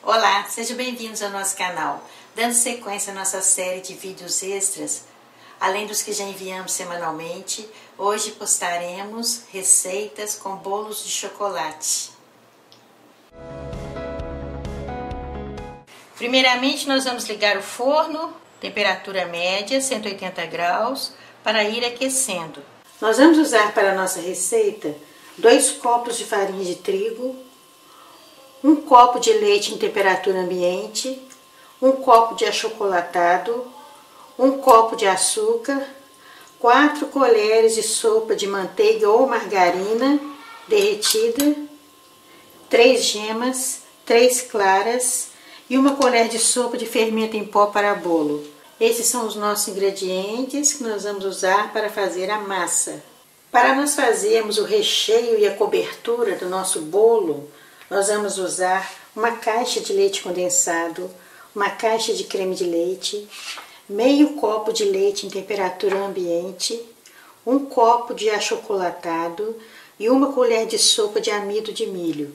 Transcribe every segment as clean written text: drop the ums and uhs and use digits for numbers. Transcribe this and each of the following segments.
Olá, sejam bem-vindos ao nosso canal. Dando sequência à nossa série de vídeos extras, além dos que já enviamos semanalmente, hoje postaremos receitas com bolos de chocolate. Primeiramente, nós vamos ligar o forno, temperatura média, 180 graus, para ir aquecendo. Nós vamos usar para a nossa receita 2 copos de farinha de trigo, 1 copo de leite em temperatura ambiente, 1 copo de achocolatado, 1 copo de açúcar, 4 colheres de sopa de manteiga ou margarina derretida, 3 gemas, 3 claras e 1 colher de sopa de fermento em pó para bolo. Esses são os nossos ingredientes que nós vamos usar para fazer a massa. Para nós fazermos o recheio e a cobertura do nosso bolo, nós vamos usar 1 caixa de leite condensado, 1 caixa de creme de leite, meio copo de leite em temperatura ambiente, 1 copo de achocolatado e 1 colher de sopa de amido de milho.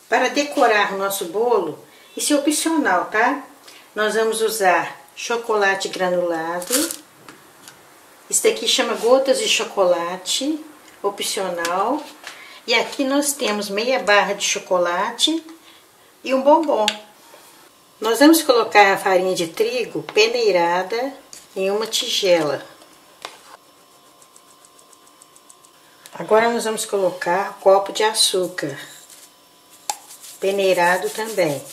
Para decorar o nosso bolo, isso é opcional, tá? Nós vamos usar chocolate granulado. Isso daqui chama gotas de chocolate, opcional. E aqui nós temos meia barra de chocolate e um bombom. Nós vamos colocar a farinha de trigo peneirada em uma tigela. Agora nós vamos colocar um copo de açúcar, peneirado também.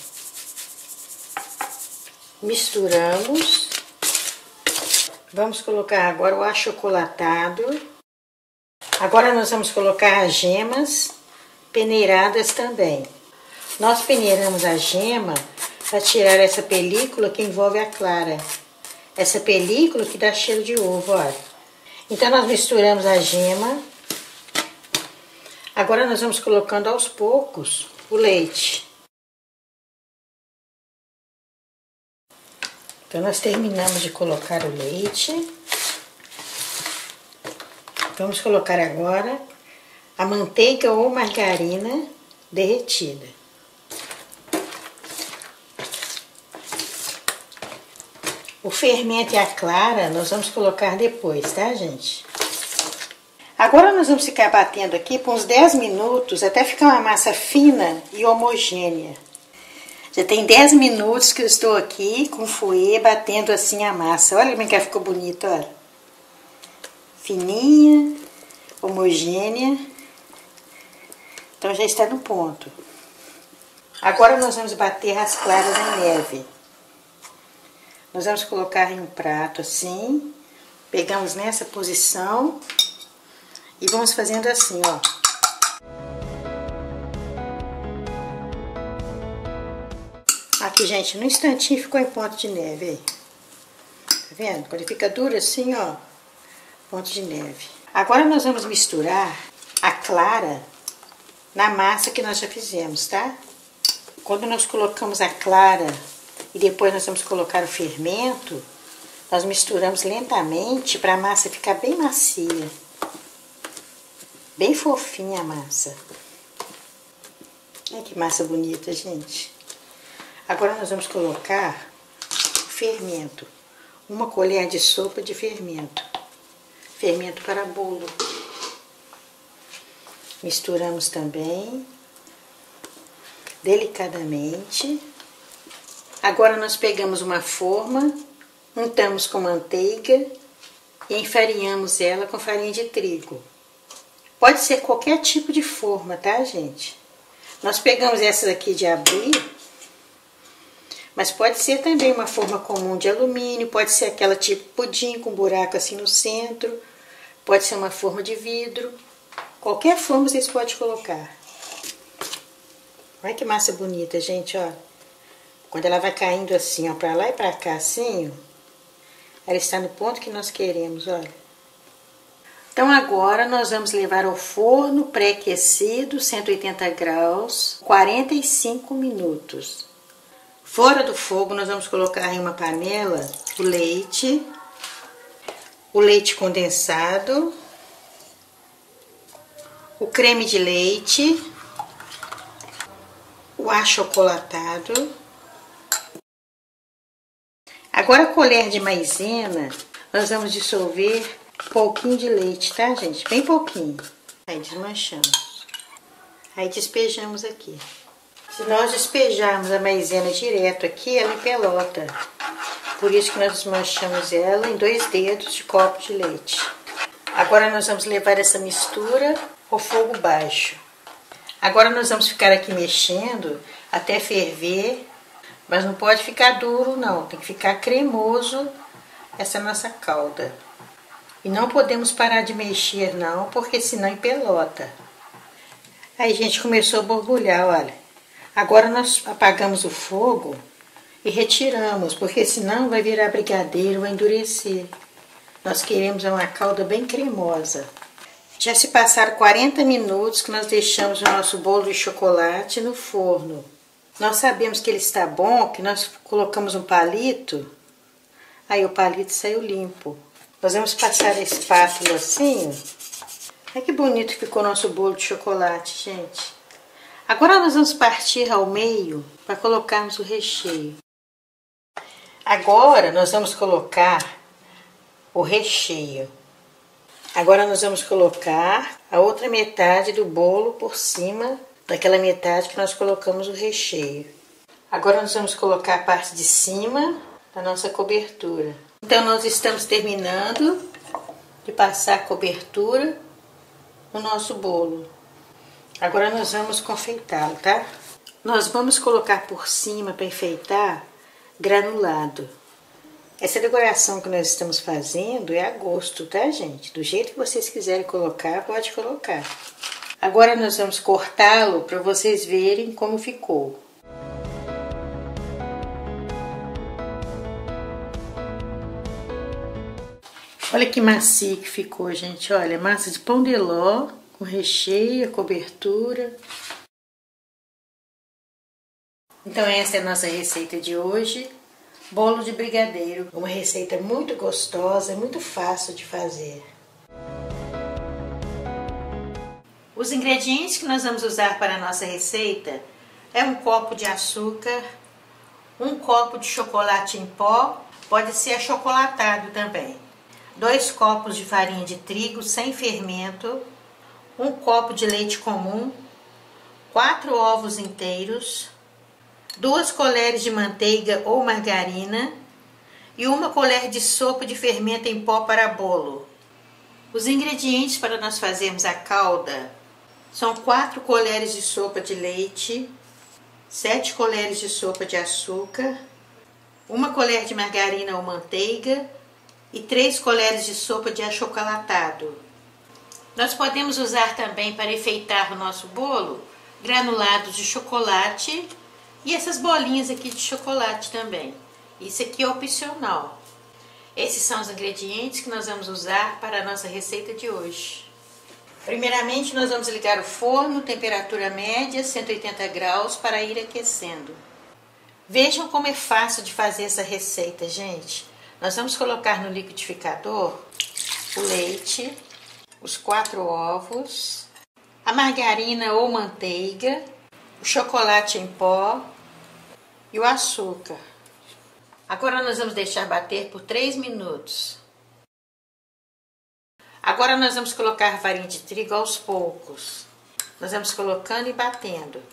Misturamos. Vamos colocar agora o achocolatado. Agora nós vamos colocar as gemas peneiradas também. Nós peneiramos a gema para tirar essa película que envolve a clara. Essa película que dá cheiro de ovo, olha. Então nós misturamos a gema. Agora nós vamos colocando aos poucos o leite. Então nós terminamos de colocar o leite. Vamos colocar agora a manteiga ou margarina derretida. O fermento e a clara nós vamos colocar depois, tá, gente? Agora nós vamos ficar batendo aqui por uns 10 minutos até ficar uma massa fina e homogênea. Já tem 10 minutos que eu estou aqui com o fouet batendo assim a massa. Olha como é que ela ficou bonita, olha. Fininha, homogênea. Então já está no ponto. Agora nós vamos bater as claras em neve. Nós vamos colocar em um prato assim. Pegamos nessa posição e vamos fazendo assim, ó. Aqui, gente, no instantinho ficou em ponto de neve aí. Tá vendo? Quando fica duro assim, ó. Ponto de neve. Agora nós vamos misturar a clara na massa que nós já fizemos, tá? Quando nós colocamos a clara e depois nós vamos colocar o fermento, nós misturamos lentamente para a massa ficar bem macia. Bem fofinha a massa. Olha que massa bonita, gente. Agora nós vamos colocar o fermento. 1 colher de sopa de fermento. Fermento para bolo. Misturamos também, delicadamente. Agora nós pegamos uma forma, untamos com manteiga e enfarinhamos ela com farinha de trigo. Pode ser qualquer tipo de forma, tá, gente? Nós pegamos essa daqui de abrir, mas pode ser também uma forma comum de alumínio, pode ser aquela tipo pudim com buraco assim no centro. Pode ser uma forma de vidro. Qualquer forma vocês podem colocar. Olha que massa bonita, gente, ó. Quando ela vai caindo assim, ó, pra lá e pra cá, assim, ó, ela está no ponto que nós queremos, olha. Então agora nós vamos levar ao forno pré-aquecido, 180 graus, 45 minutos. Fora do fogo nós vamos colocar em uma panela o leite condensado, o creme de leite, o achocolatado, Agora a colher de maisena, nós vamos dissolver um pouquinho de leite, tá, gente? Bem pouquinho. Aí desmanchamos. Aí despejamos aqui. Se nós despejarmos a maisena direto aqui, ela empelota. Por isso que nós desmanchamos ela em 2 dedos de copo de leite. Agora nós vamos levar essa mistura ao fogo baixo. Agora nós vamos ficar aqui mexendo até ferver, mas não pode ficar duro não, tem que ficar cremoso essa nossa calda. E não podemos parar de mexer não, porque senão empelota. Aí, gente, começou a borbulhar, olha. Agora nós apagamos o fogo e retiramos, porque senão vai virar brigadeiro, vai endurecer. Nós queremos uma calda bem cremosa. Já se passaram 40 minutos que nós deixamos o nosso bolo de chocolate no forno. Nós sabemos que ele está bom, que nós colocamos um palito, aí o palito saiu limpo. Nós vamos passar a espátula assim. Olha que bonito que ficou nosso bolo de chocolate, gente. Agora nós vamos partir ao meio para colocarmos o recheio. Agora nós vamos colocar o recheio. Agora nós vamos colocar a outra metade do bolo por cima daquela metade que nós colocamos o recheio. Agora nós vamos colocar a parte de cima da nossa cobertura. Então nós estamos terminando de passar a cobertura no nosso bolo. Agora nós vamos confeitá-lo, tá? Nós vamos colocar por cima para enfeitar granulado. Essa decoração que nós estamos fazendo é a gosto, tá, gente? Do jeito que vocês quiserem colocar, pode colocar. Agora nós vamos cortá-lo para vocês verem como ficou. Olha que macio que ficou, gente. Olha, massa de pão de ló, com recheio, cobertura. Então essa é a nossa receita de hoje. Bolo de brigadeiro. Uma receita muito gostosa, muito fácil de fazer. Os ingredientes que nós vamos usar para a nossa receita é um copo de açúcar, um copo de chocolate em pó, pode ser achocolatado também. 2 copos de farinha de trigo sem fermento, 1 copo de leite comum, 4 ovos inteiros, 2 colheres de manteiga ou margarina e 1 colher de sopa de fermento em pó para bolo. Os ingredientes para nós fazermos a calda são 4 colheres de sopa de leite, 7 colheres de sopa de açúcar, 1 colher de margarina ou manteiga e 3 colheres de sopa de achocolatado. Nós podemos usar também para enfeitar o nosso bolo granulados de chocolate e essas bolinhas aqui de chocolate também. Isso aqui é opcional. Esses são os ingredientes que nós vamos usar para a nossa receita de hoje. Primeiramente nós vamos ligar o forno, temperatura média, 180 graus, para ir aquecendo. Vejam como é fácil de fazer essa receita, gente. Nós vamos colocar no liquidificador o leite, os 4 ovos, a margarina ou manteiga, o chocolate em pó e o açúcar. Agora nós vamos deixar bater por 3 minutos. Agora nós vamos colocar a farinha de trigo aos poucos. Nós vamos colocando e batendo.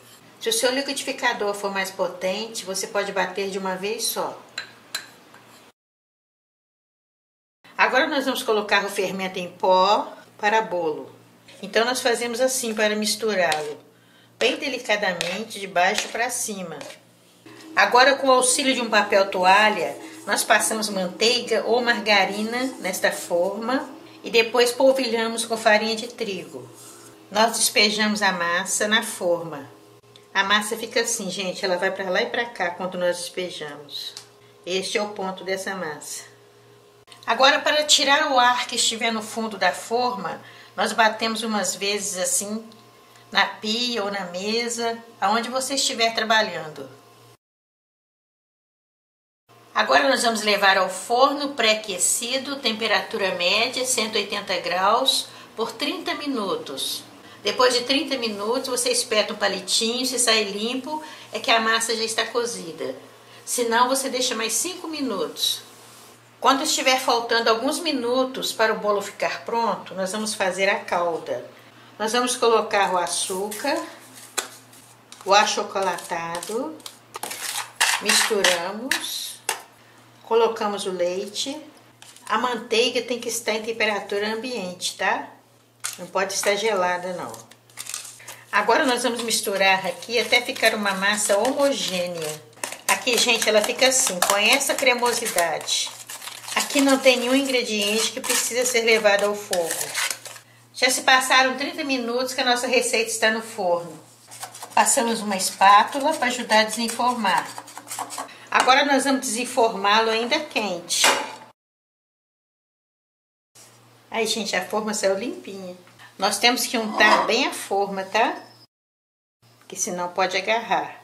Se o seu liquidificador for mais potente, você pode bater de uma vez só. Agora nós vamos colocar o fermento em pó para bolo. Então nós fazemos assim para misturá-lo, bem delicadamente, de baixo para cima. Agora, com o auxílio de um papel toalha, nós passamos manteiga ou margarina nesta forma e depois polvilhamos com farinha de trigo. Nós despejamos a massa na forma. A massa fica assim, gente, ela vai para lá e para cá quando nós despejamos. Este é o ponto dessa massa. Agora, para tirar o ar que estiver no fundo da forma, nós batemos umas vezes assim na pia ou na mesa, aonde você estiver trabalhando. Agora nós vamos levar ao forno pré-aquecido, temperatura média, 180 graus, por 30 minutos. Depois de 30 minutos, você espeta um palitinho, se sair limpo, é que a massa já está cozida. senão você deixa mais 5 minutos. Quando estiver faltando alguns minutos para o bolo ficar pronto, nós vamos fazer a calda. Nós vamos colocar o açúcar, o achocolatado, misturamos, colocamos o leite. A manteiga tem que estar em temperatura ambiente, tá? Não pode estar gelada, não. Agora nós vamos misturar aqui até ficar uma massa homogênea. Aqui, gente, ela fica assim, com essa cremosidade. Aqui não tem nenhum ingrediente que precisa ser levado ao fogo. Já se passaram 30 minutos que a nossa receita está no forno. Passamos uma espátula para ajudar a desenformar. Agora nós vamos desenformá-lo ainda quente. Aí, gente, a forma saiu limpinha. Nós temos que untar bem a forma, tá? Porque senão pode agarrar.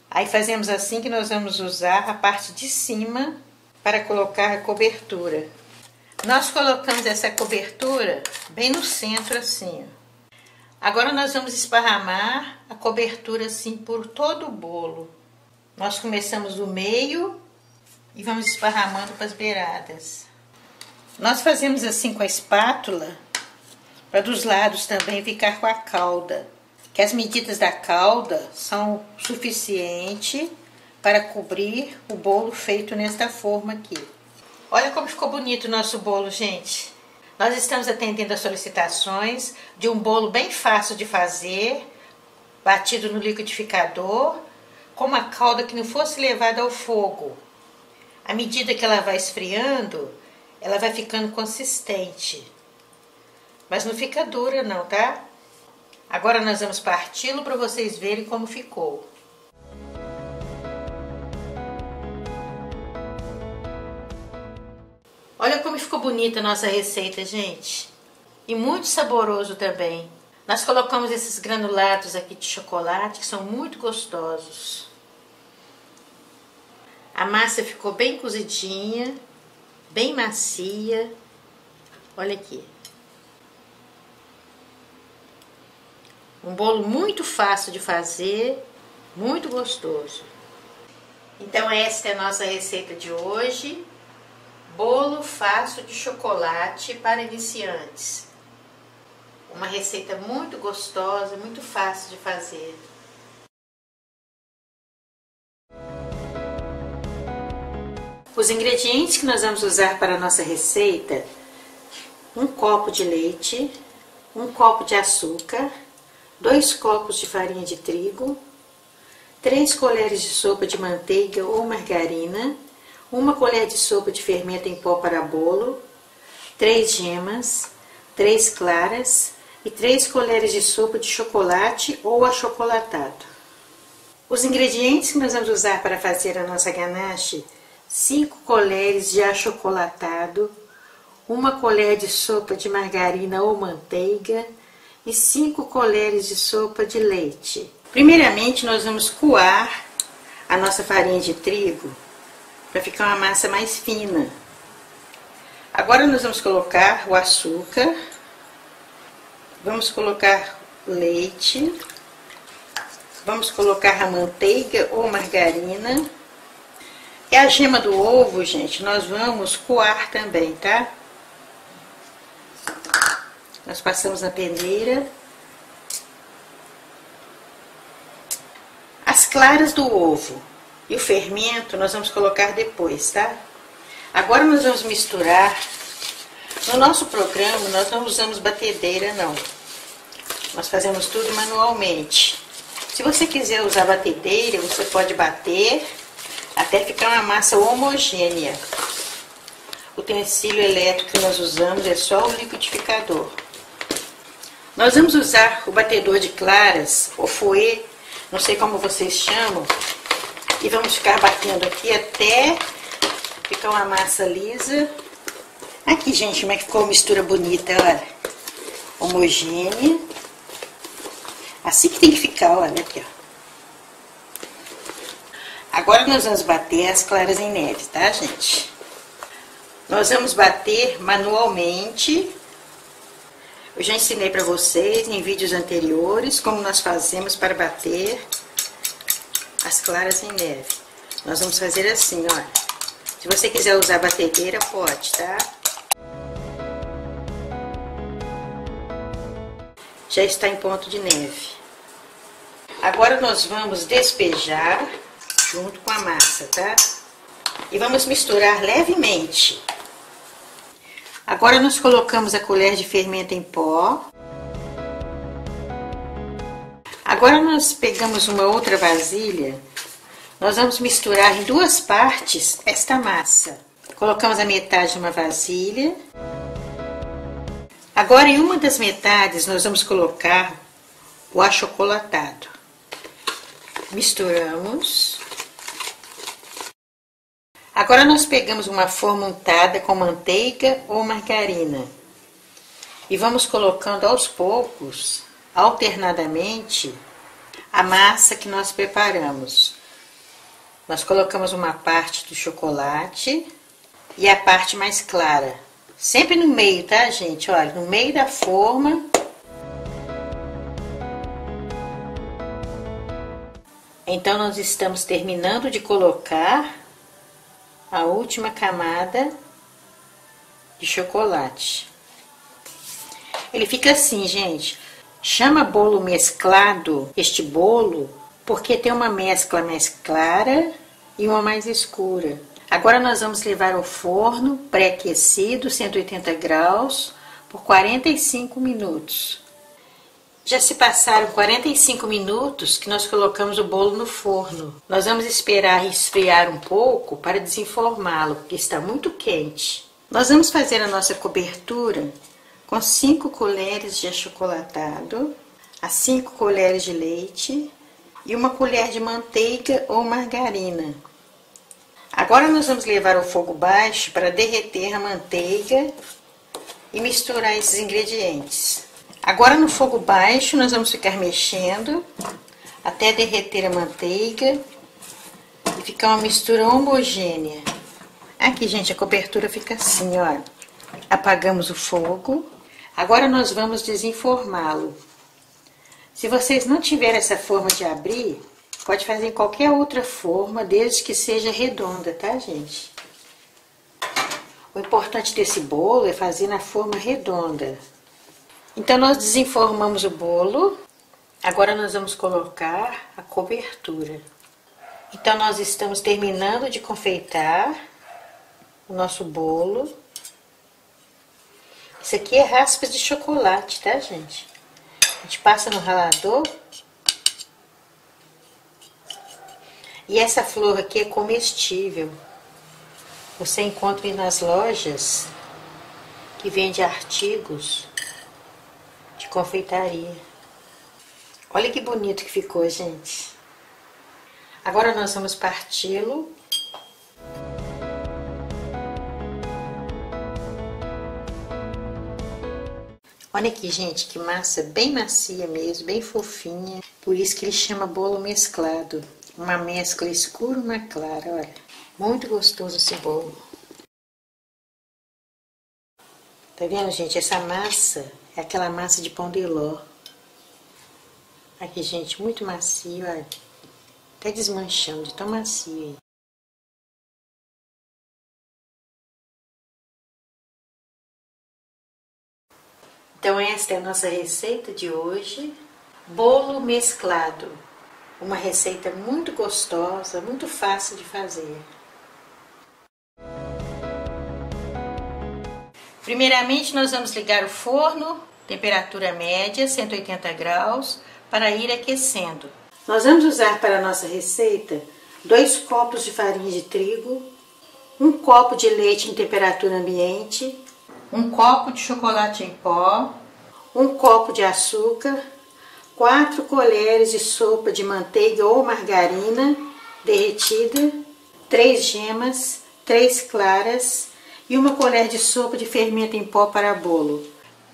Aí fazemos assim que nós vamos usar a parte de cima para colocar a cobertura. Nós colocamos essa cobertura bem no centro assim, ó. Agora nós vamos esparramar a cobertura assim por todo o bolo. Nós começamos do meio e vamos esparramando para as beiradas. Nós fazemos assim com a espátula para dos lados também ficar com a calda. Que as medidas da calda são suficientes para cobrir o bolo feito nesta forma aqui. Olha como ficou bonito o nosso bolo, gente. Nós estamos atendendo às solicitações de um bolo bem fácil de fazer, batido no liquidificador, com uma calda que não fosse levada ao fogo. À medida que ela vai esfriando, ela vai ficando consistente. Mas não fica dura não, tá? Agora nós vamos parti-lo para vocês verem como ficou. Olha como ficou bonita a nossa receita, gente. E muito saboroso também. Nós colocamos esses granulados aqui de chocolate, que são muito gostosos. A massa ficou bem cozidinha, bem macia. Olha aqui. Um bolo muito fácil de fazer, muito gostoso. Então esta é a nossa receita de hoje. Bolo fácil de chocolate para iniciantes. Uma receita muito gostosa, muito fácil de fazer. Os ingredientes que nós vamos usar para a nossa receita: 1 copo de leite, 1 copo de açúcar, 2 copos de farinha de trigo, 3 colheres de sopa de manteiga ou margarina, 1 colher de sopa de fermento em pó para bolo, 3 gemas, 3 claras e 3 colheres de sopa de chocolate ou achocolatado. Os ingredientes que nós vamos usar para fazer a nossa ganache: 5 colheres de achocolatado, 1 colher de sopa de margarina ou manteiga e 5 colheres de sopa de leite. Primeiramente, nós vamos coar a nossa farinha de trigo para ficar uma massa mais fina. Agora nós vamos colocar o açúcar, vamos colocar o leite, vamos colocar a manteiga ou margarina e a gema do ovo, gente, nós vamos coar também, tá? Nós passamos na peneira. As claras do ovo e o fermento nós vamos colocar depois, tá? Agora nós vamos misturar. No nosso programa nós não usamos batedeira, não. Nós fazemos tudo manualmente. Se você quiser usar batedeira, você pode bater até ficar uma massa homogênea. O utensílio elétrico que nós usamos é só o liquidificador. Nós vamos usar o batedor de claras, ou fouet, não sei como vocês chamam, e vamos ficar batendo aqui até ficar uma massa lisa. Aqui, gente, como é que ficou a mistura bonita, olha. Homogênea. Assim que tem que ficar, olha aqui, ó. Agora nós vamos bater as claras em neve, tá, gente? Nós vamos bater manualmente. Eu já ensinei para vocês em vídeos anteriores como nós fazemos para bater as claras em neve. Nós vamos fazer assim, ó. Se você quiser usar batedeira, pode, tá? Já está em ponto de neve. Agora nós vamos despejar junto com a massa, tá? E vamos misturar levemente. Agora nós colocamos a colher de fermento em pó. Agora nós pegamos uma outra vasilha. Nós vamos misturar em duas partes esta massa. Colocamos a metade numa vasilha. Agora em uma das metades nós vamos colocar o achocolatado. Misturamos. Agora nós pegamos uma forma untada com manteiga ou margarina. E vamos colocando aos poucos, alternadamente, a massa que nós preparamos. Nós colocamos uma parte do chocolate e a parte mais clara. Sempre no meio, tá, gente? Olha, no meio da forma. Então, nós estamos terminando de colocar a última camada de chocolate. Ele fica assim, gente. Chama bolo mesclado, este bolo, porque tem uma mescla mais clara e uma mais escura. Agora nós vamos levar ao forno pré-aquecido, 180 graus, por 45 minutos. Já se passaram 45 minutos que nós colocamos o bolo no forno. Nós vamos esperar esfriar um pouco para desenformá-lo, porque está muito quente. Nós vamos fazer a nossa cobertura com 5 colheres de achocolatado, as 5 colheres de leite e uma colher de manteiga ou margarina. Agora nós vamos levar ao fogo baixo para derreter a manteiga e misturar esses ingredientes. Agora no fogo baixo nós vamos ficar mexendo até derreter a manteiga e ficar uma mistura homogênea. Aqui, gente, a cobertura fica assim, ó. Apagamos o fogo. Agora nós vamos desenformá-lo. Se vocês não tiverem essa forma de abrir, pode fazer em qualquer outra forma, desde que seja redonda, tá, gente? O importante desse bolo é fazer na forma redonda. Então, nós desenformamos o bolo. Agora, nós vamos colocar a cobertura. Então, nós estamos terminando de confeitar o nosso bolo. Isso aqui é raspas de chocolate, tá, gente? A gente passa no ralador. E essa flor aqui é comestível. Você encontra nas lojas que vende artigos de confeitaria. Olha que bonito que ficou, gente. Agora nós vamos parti-lo. Olha aqui, gente, que massa bem macia mesmo, bem fofinha. Por isso que ele chama bolo mesclado. Uma mescla escura e uma clara, olha. Muito gostoso esse bolo. Tá vendo, gente? Essa massa é aquela massa de pão de ló. Aqui, gente, muito macio, olha. Até desmanchando de tão macio aí. Então, esta é a nossa receita de hoje. Bolo mesclado. Uma receita muito gostosa, muito fácil de fazer. Primeiramente, nós vamos ligar o forno, temperatura média, 180 graus, para ir aquecendo. Nós vamos usar para a nossa receita 2 copos de farinha de trigo, 1 copo de leite em temperatura ambiente, 1 copo de chocolate em pó, 1 copo de açúcar, 4 colheres de sopa de manteiga ou margarina derretida, 3 gemas, 3 claras e 1 colher de sopa de fermento em pó para bolo.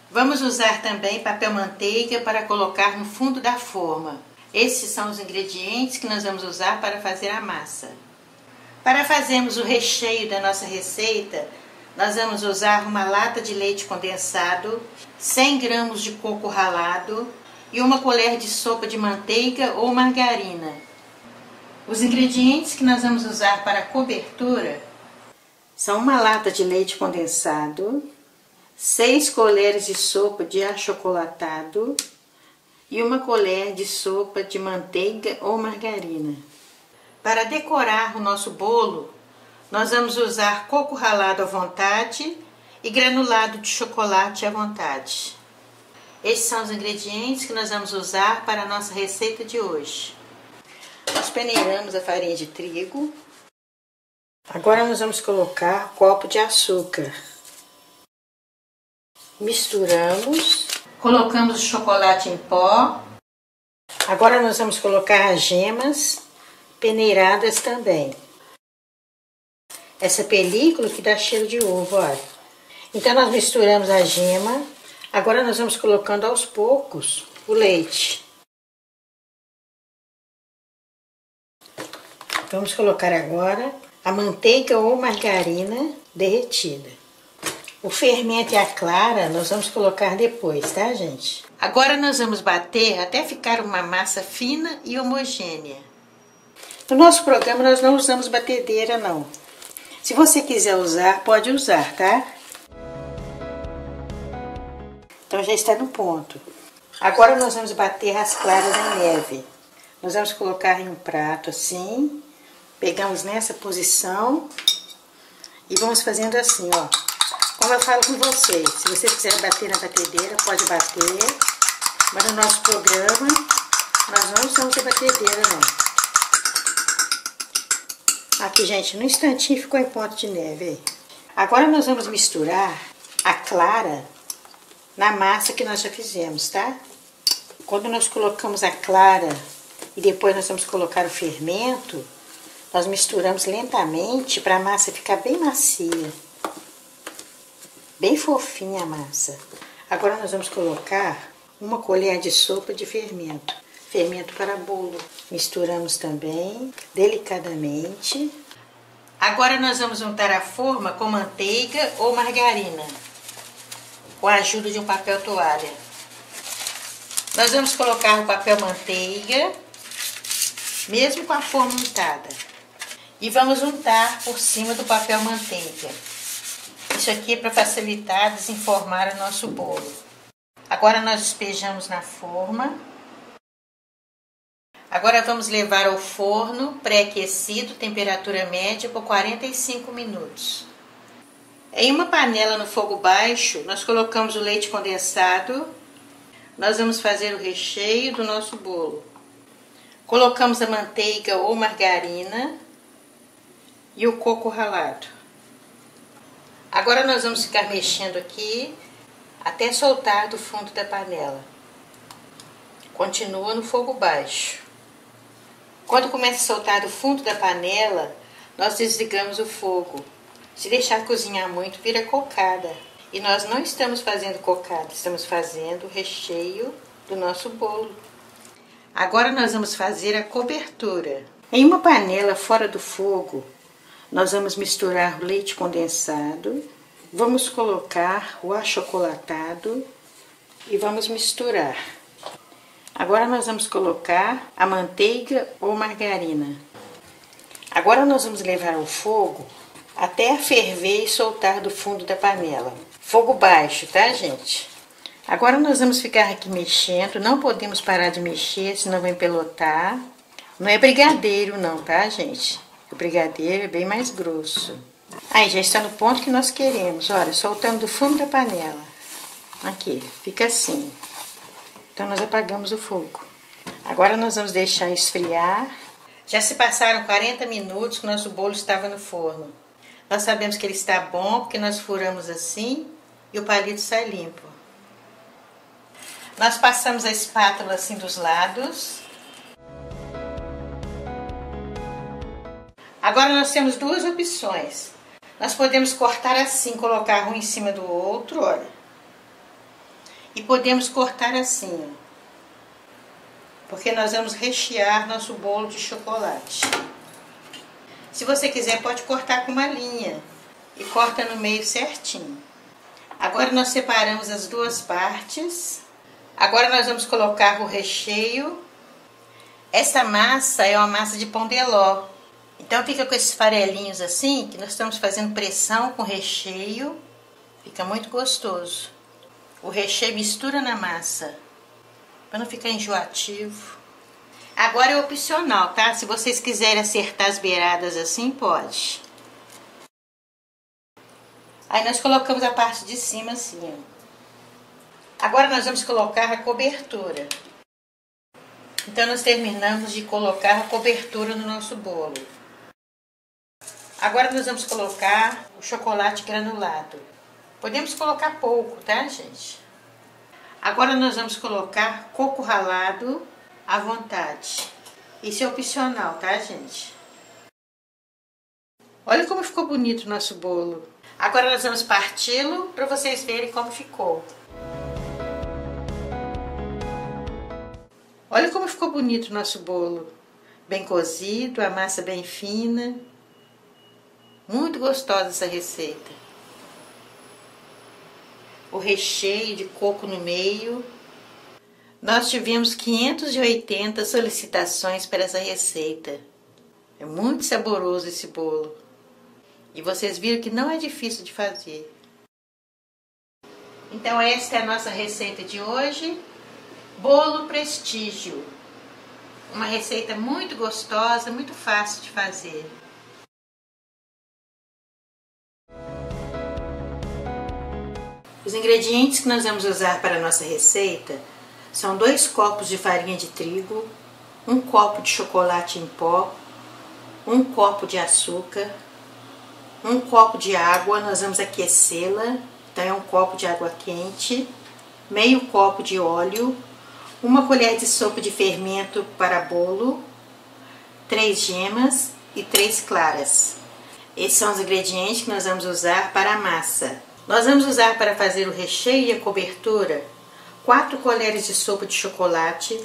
Vamos usar também papel manteiga para colocar no fundo da forma. Esses são os ingredientes que nós vamos usar para fazer a massa. Para fazermos o recheio da nossa receita, nós vamos usar uma lata de leite condensado, 100 gramas de coco ralado e 1 colher de sopa de manteiga ou margarina. Os ingredientes que nós vamos usar para a cobertura são uma lata de leite condensado, 6 colheres de sopa de achocolatado e 1 colher de sopa de manteiga ou margarina. Para decorar o nosso bolo, nós vamos usar coco ralado à vontade e granulado de chocolate à vontade. Esses são os ingredientes que nós vamos usar para a nossa receita de hoje. Nós peneiramos a farinha de trigo. Agora nós vamos colocar um copo de açúcar. Misturamos. Colocamos o chocolate em pó. Agora nós vamos colocar as gemas peneiradas também. Essa película que dá cheiro de ovo, olha. Então nós misturamos a gema. Agora nós vamos colocando aos poucos o leite. Vamos colocar agora a manteiga ou margarina derretida. O fermento e a clara nós vamos colocar depois, tá, gente? Agora nós vamos bater até ficar uma massa fina e homogênea. No nosso programa nós não usamos batedeira, não. Se você quiser usar, pode usar, tá? Então já está no ponto. Agora nós vamos bater as claras em neve. Nós vamos colocar em um prato assim. Pegamos nessa posição e vamos fazendo assim, ó. Como eu falo com vocês, se você quiser bater na batedeira, pode bater. Mas no nosso programa, nós não usamos a batedeira, não. Aqui, gente, no instantinho ficou em ponto de neve. Aí. Agora nós vamos misturar a clara na massa que nós já fizemos, tá? Quando nós colocamos a clara e depois nós vamos colocar o fermento, nós misturamos lentamente para a massa ficar bem macia. Bem fofinha a massa. Agora nós vamos colocar 1 colher de sopa de fermento. Fermento para bolo. Misturamos também delicadamente. Agora nós vamos untar a forma com manteiga ou margarina, com a ajuda de um papel toalha. Nós vamos colocar o papel manteiga, mesmo com a forma untada. E vamos untar por cima do papel manteiga. Isso aqui é para facilitar desenformar o nosso bolo. Agora nós despejamos na forma. Agora vamos levar ao forno pré-aquecido, temperatura média, por 45 minutos. Em uma panela no fogo baixo, nós colocamos o leite condensado. Nós vamos fazer o recheio do nosso bolo. Colocamos a manteiga ou margarina e o coco ralado. Agora nós vamos ficar mexendo aqui até soltar do fundo da panela. Continua no fogo baixo. Quando começa a soltar do fundo da panela, nós desligamos o fogo. Se deixar cozinhar muito, vira cocada. E nós não estamos fazendo cocada, estamos fazendo o recheio do nosso bolo. Agora nós vamos fazer a cobertura. Em uma panela fora do fogo, nós vamos misturar o leite condensado, vamos colocar o achocolatado e vamos misturar. Agora nós vamos colocar a manteiga ou margarina. Agora nós vamos levar ao fogo até ferver e soltar do fundo da panela. Fogo baixo, tá, gente? Agora nós vamos ficar aqui mexendo, não podemos parar de mexer, senão vai empelotar. Não é brigadeiro não, tá, gente? O brigadeiro é bem mais grosso. Aí já está no ponto que nós queremos, olha, soltando do fundo da panela. Aqui, fica assim. Então nós apagamos o fogo. Agora nós vamos deixar esfriar. Já se passaram 40 minutos que o nosso bolo estava no forno. Nós sabemos que ele está bom porque nós furamos assim e o palito sai limpo. Nós passamos a espátula assim dos lados. Agora nós temos duas opções. Nós podemos cortar assim, colocar um em cima do outro, olha. E podemos cortar assim, ó. Porque nós vamos rechear nosso bolo de chocolate. Se você quiser, pode cortar com uma linha e corta no meio certinho. Agora nós separamos as duas partes. Agora nós vamos colocar o recheio. Essa massa é uma massa de pão de ló. Então fica com esses farelinhos assim, que nós estamos fazendo pressão com recheio. Fica muito gostoso. O recheio mistura na massa, para não ficar enjoativo. Agora é opcional, tá? Se vocês quiserem acertar as beiradas assim, pode. Aí nós colocamos a parte de cima assim, ó. Agora nós vamos colocar a cobertura. Então nós terminamos de colocar a cobertura no nosso bolo. Agora nós vamos colocar o chocolate granulado. Podemos colocar pouco, tá, gente? Agora nós vamos colocar coco ralado à vontade. Isso é opcional, tá, gente? Olha como ficou bonito o nosso bolo. Agora nós vamos parti-lo para vocês verem como ficou. Olha como ficou bonito o nosso bolo. Bem cozido, a massa bem fina. Muito gostosa essa receita. O recheio de coco no meio. Nós tivemos 580 solicitações para essa receita. É muito saboroso esse bolo. E vocês viram que não é difícil de fazer. Então esta é a nossa receita de hoje. Bolo Prestígio. Uma receita muito gostosa, muito fácil de fazer. Os ingredientes que nós vamos usar para a nossa receita são 2 copos de farinha de trigo, 1 copo de chocolate em pó, 1 copo de açúcar, 1 copo de água, nós vamos aquecê-la, então é 1 copo de água quente, meio copo de óleo, 1 colher de sopa de fermento para bolo, 3 gemas e 3 claras. Esses são os ingredientes que nós vamos usar para a massa. Nós vamos usar para fazer o recheio e a cobertura 4 colheres de sopa de chocolate,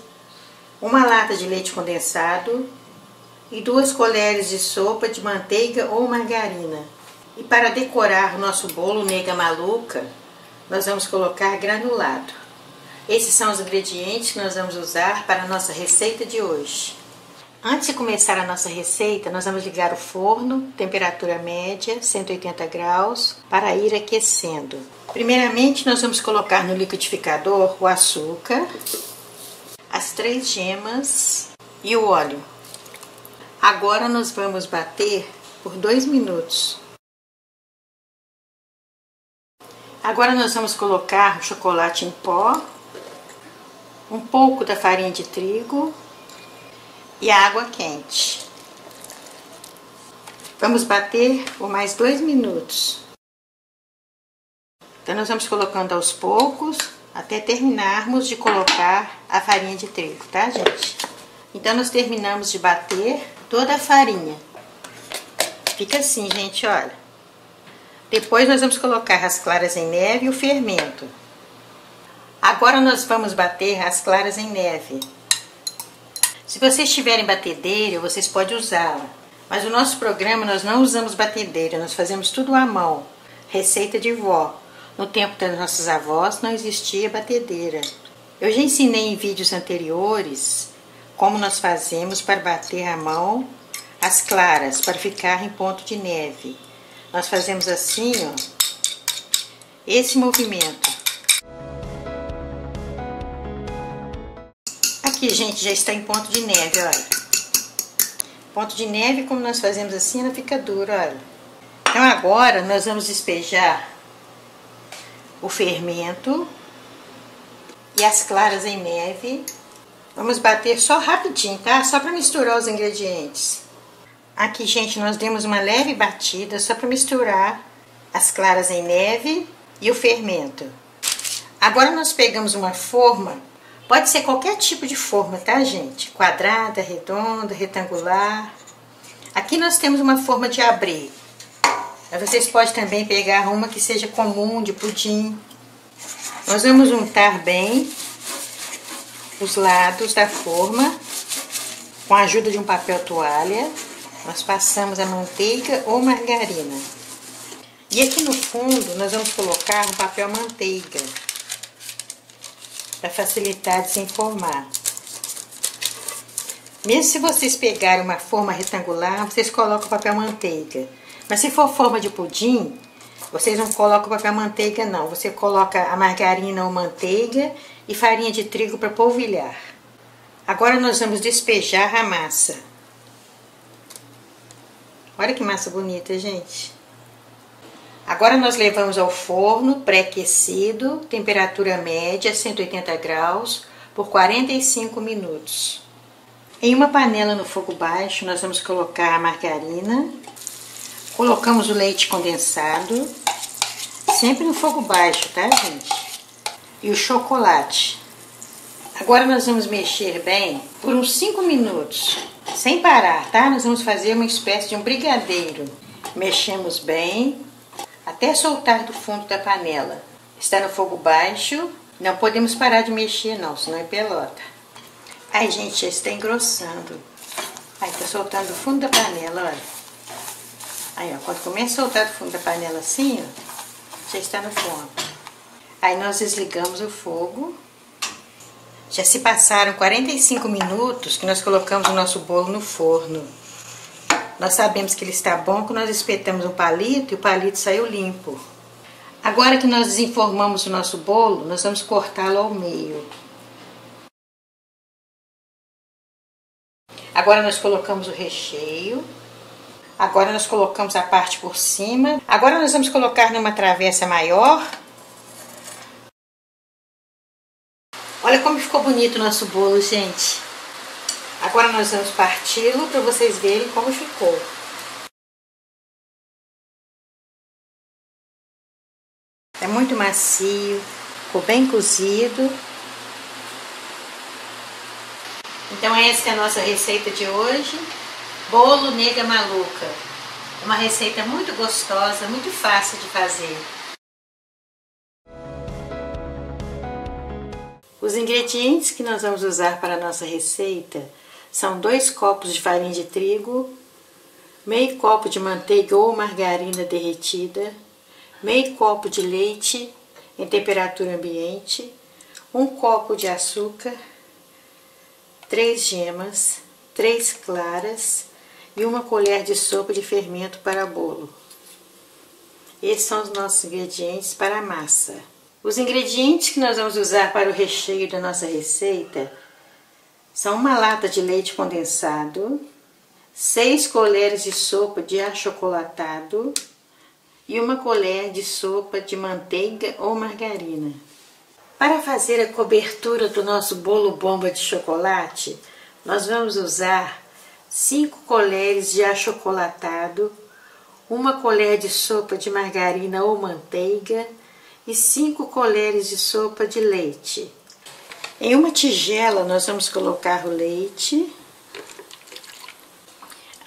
1 lata de leite condensado e 2 colheres de sopa de manteiga ou margarina. E para decorar o nosso bolo nega maluca, nós vamos colocar granulado. Esses são os ingredientes que nós vamos usar para a nossa receita de hoje. Antes de começar a nossa receita, nós vamos ligar o forno, temperatura média, 180 graus, para ir aquecendo. Primeiramente, nós vamos colocar no liquidificador o açúcar, as 3 gemas e o óleo. Agora nós vamos bater por 2 minutos. Agora nós vamos colocar o chocolate em pó, um pouco da farinha de trigo e a água quente. Vamos bater por mais 2 minutos. Então nós vamos colocando aos poucos até terminarmos de colocar a farinha de trigo, tá, gente? Então nós terminamos de bater toda a farinha. Fica assim, gente, olha. Depois nós vamos colocar as claras em neve e o fermento. Agora nós vamos bater as claras em neve. Se vocês tiverem batedeira, vocês podem usá-la. Mas no nosso programa nós não usamos batedeira, nós fazemos tudo à mão. Receita de vó. No tempo das nossas avós não existia batedeira. Eu já ensinei em vídeos anteriores como nós fazemos para bater à mão as claras, para ficar em ponto de neve. Nós fazemos assim, ó, esse movimento. Aqui, gente, já está em ponto de neve, olha. Ponto de neve, como nós fazemos assim, ela fica dura, olha. Então agora nós vamos despejar o fermento e as claras em neve. Vamos bater só rapidinho, tá? Só para misturar os ingredientes. Aqui, gente, nós demos uma leve batida só para misturar as claras em neve e o fermento. Agora nós pegamos uma forma, pode ser qualquer tipo de forma, tá, gente? Quadrada, redonda, retangular. Aqui nós temos uma forma de abrir. Vocês podem também pegar uma que seja comum, de pudim. Nós vamos untar bem os lados da forma com a ajuda de um papel toalha. Nós passamos a manteiga ou margarina. E aqui no fundo nós vamos colocar um papel manteiga para facilitar desenformar. Mesmo se vocês pegarem uma forma retangular, vocês colocam papel manteiga. Mas se for forma de pudim, vocês não colocam papel manteiga não. Você coloca a margarina ou manteiga e farinha de trigo para polvilhar. Agora nós vamos despejar a massa. Olha que massa bonita, gente. Agora nós levamos ao forno pré-aquecido, temperatura média, 180 graus, por 45 minutos. Em uma panela no fogo baixo, nós vamos colocar a margarina, colocamos o leite condensado, sempre no fogo baixo, tá, gente? E o chocolate. Agora nós vamos mexer bem por uns 5 minutos, sem parar, tá? Nós vamos fazer uma espécie de um brigadeiro. Mexemos bem, até soltar do fundo da panela. Está no fogo baixo, não podemos parar de mexer não, senão é pelota. Ai, gente, já está engrossando. Ai, tá soltando do fundo da panela, olha. Aí, ó, quando começa a soltar do fundo da panela assim, ó, já está no ponto. Aí nós desligamos o fogo. Já se passaram 45 minutos que nós colocamos o nosso bolo no forno. Nós sabemos que ele está bom quando nós espetamos um palito e o palito saiu limpo. Agora que nós desenformamos o nosso bolo, nós vamos cortá-lo ao meio. Agora nós colocamos o recheio. Agora nós colocamos a parte por cima. Agora nós vamos colocar numa travessa maior. Olha como ficou bonito o nosso bolo, gente. Agora nós vamos parti-lo para vocês verem como ficou. É muito macio, ficou bem cozido. Então essa é a nossa receita de hoje, bolo nega maluca. Uma receita muito gostosa, muito fácil de fazer. Os ingredientes que nós vamos usar para a nossa receita são 2 copos de farinha de trigo, meio copo de manteiga ou margarina derretida, meio copo de leite em temperatura ambiente, 1 copo de açúcar, 3 gemas, 3 claras e 1 colher de sopa de fermento para bolo. Esses são os nossos ingredientes para a massa. Os ingredientes que nós vamos usar para o recheio da nossa receita são 1 lata de leite condensado, 6 colheres de sopa de achocolatado e 1 colher de sopa de manteiga ou margarina. Para fazer a cobertura do nosso bolo bomba de chocolate, nós vamos usar 5 colheres de achocolatado, 1 colher de sopa de margarina ou manteiga e 5 colheres de sopa de leite. Em uma tigela nós vamos colocar o leite,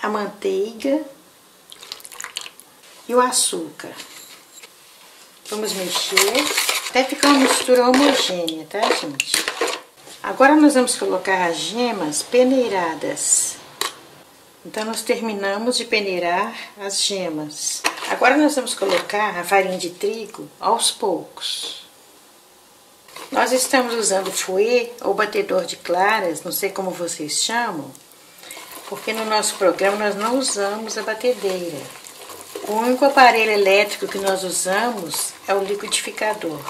a manteiga e o açúcar. Vamos mexer até ficar uma mistura homogênea, tá, gente? Agora nós vamos colocar as gemas peneiradas. Então nós terminamos de peneirar as gemas. Agora nós vamos colocar a farinha de trigo aos poucos. Nós estamos usando fouet ou batedor de claras, não sei como vocês chamam, porque no nosso programa nós não usamos a batedeira. O único aparelho elétrico que nós usamos é o liquidificador.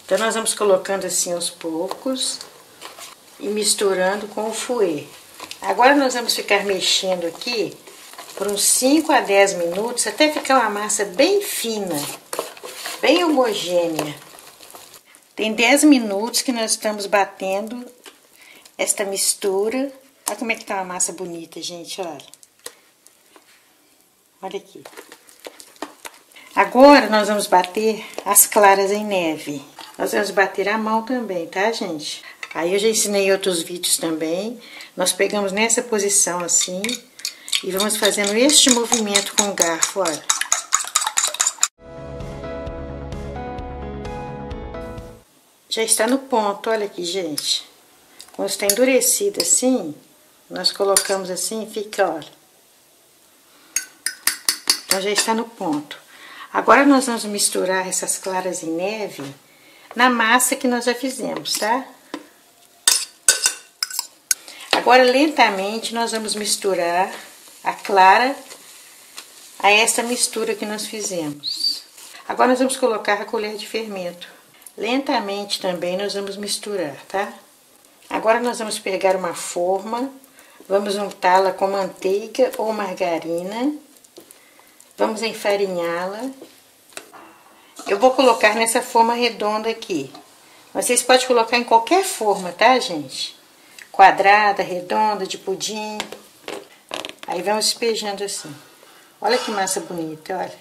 Então nós vamos colocando assim aos poucos e misturando com o fouet. Agora nós vamos ficar mexendo aqui por uns 5 a 10 minutos até ficar uma massa bem fina, bem homogênea. Tem 10 minutos que nós estamos batendo esta mistura. Olha como é que tá uma massa bonita, gente, olha. Olha aqui. Agora nós vamos bater as claras em neve. Nós vamos bater à mão também, tá, gente? Aí eu já ensinei em outros vídeos também. Nós pegamos nessa posição assim e vamos fazendo este movimento com o garfo, olha. Já está no ponto, olha aqui, gente. Quando está endurecido assim, nós colocamos assim e fica, olha. Então já está no ponto. Agora nós vamos misturar essas claras em neve na massa que nós já fizemos, tá? Agora, lentamente, nós vamos misturar a clara a essa mistura que nós fizemos. Agora, nós vamos colocar a colher de fermento. Lentamente também nós vamos misturar, tá? Agora, nós vamos pegar uma forma, vamos untá-la com manteiga ou margarina. Vamos enfarinhá-la. Eu vou colocar nessa forma redonda aqui. Vocês podem colocar em qualquer forma, tá, gente? Quadrada, redonda, de pudim. Aí vamos despejando assim. Olha que massa bonita, olha.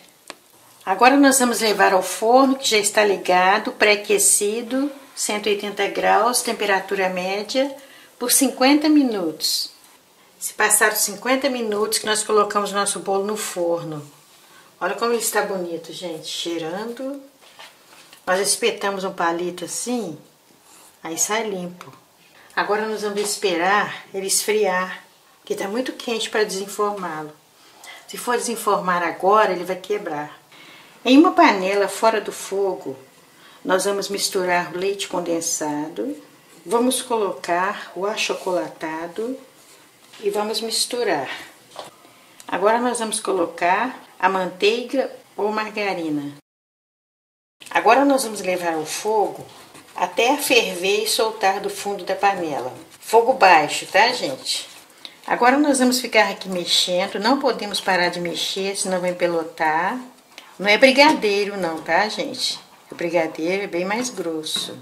Agora nós vamos levar ao forno, que já está ligado, pré-aquecido, 180 graus, temperatura média, por 50 minutos. Se passaram 50 minutos que nós colocamos nosso bolo no forno. Olha como ele está bonito, gente, cheirando. Nós espetamos um palito assim, aí sai limpo. Agora nós vamos esperar ele esfriar, que está muito quente para desenformá-lo. Se for desenformar agora, ele vai quebrar. Em uma panela fora do fogo, nós vamos misturar o leite condensado, vamos colocar o achocolatado e vamos misturar. Agora nós vamos colocar a manteiga ou margarina. Agora nós vamos levar ao fogo até ferver e soltar do fundo da panela. Fogo baixo, tá, gente? Agora nós vamos ficar aqui mexendo, não podemos parar de mexer, senão vai empelotar. Não é brigadeiro não, tá, gente? O brigadeiro é bem mais grosso.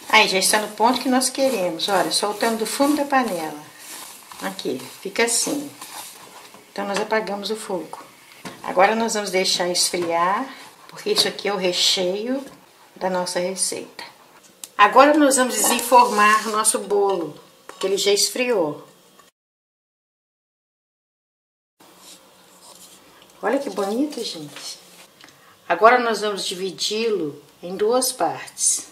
Aí, já está no ponto que nós queremos, olha, soltando do fundo da panela. Aqui, fica assim. Então, nós apagamos o fogo. Agora, nós vamos deixar esfriar, porque isso aqui é o recheio da nossa receita. Agora, nós vamos desenformar o nosso bolo, porque ele já esfriou. Olha que bonito, gente. Agora, nós vamos dividi-lo em duas partes.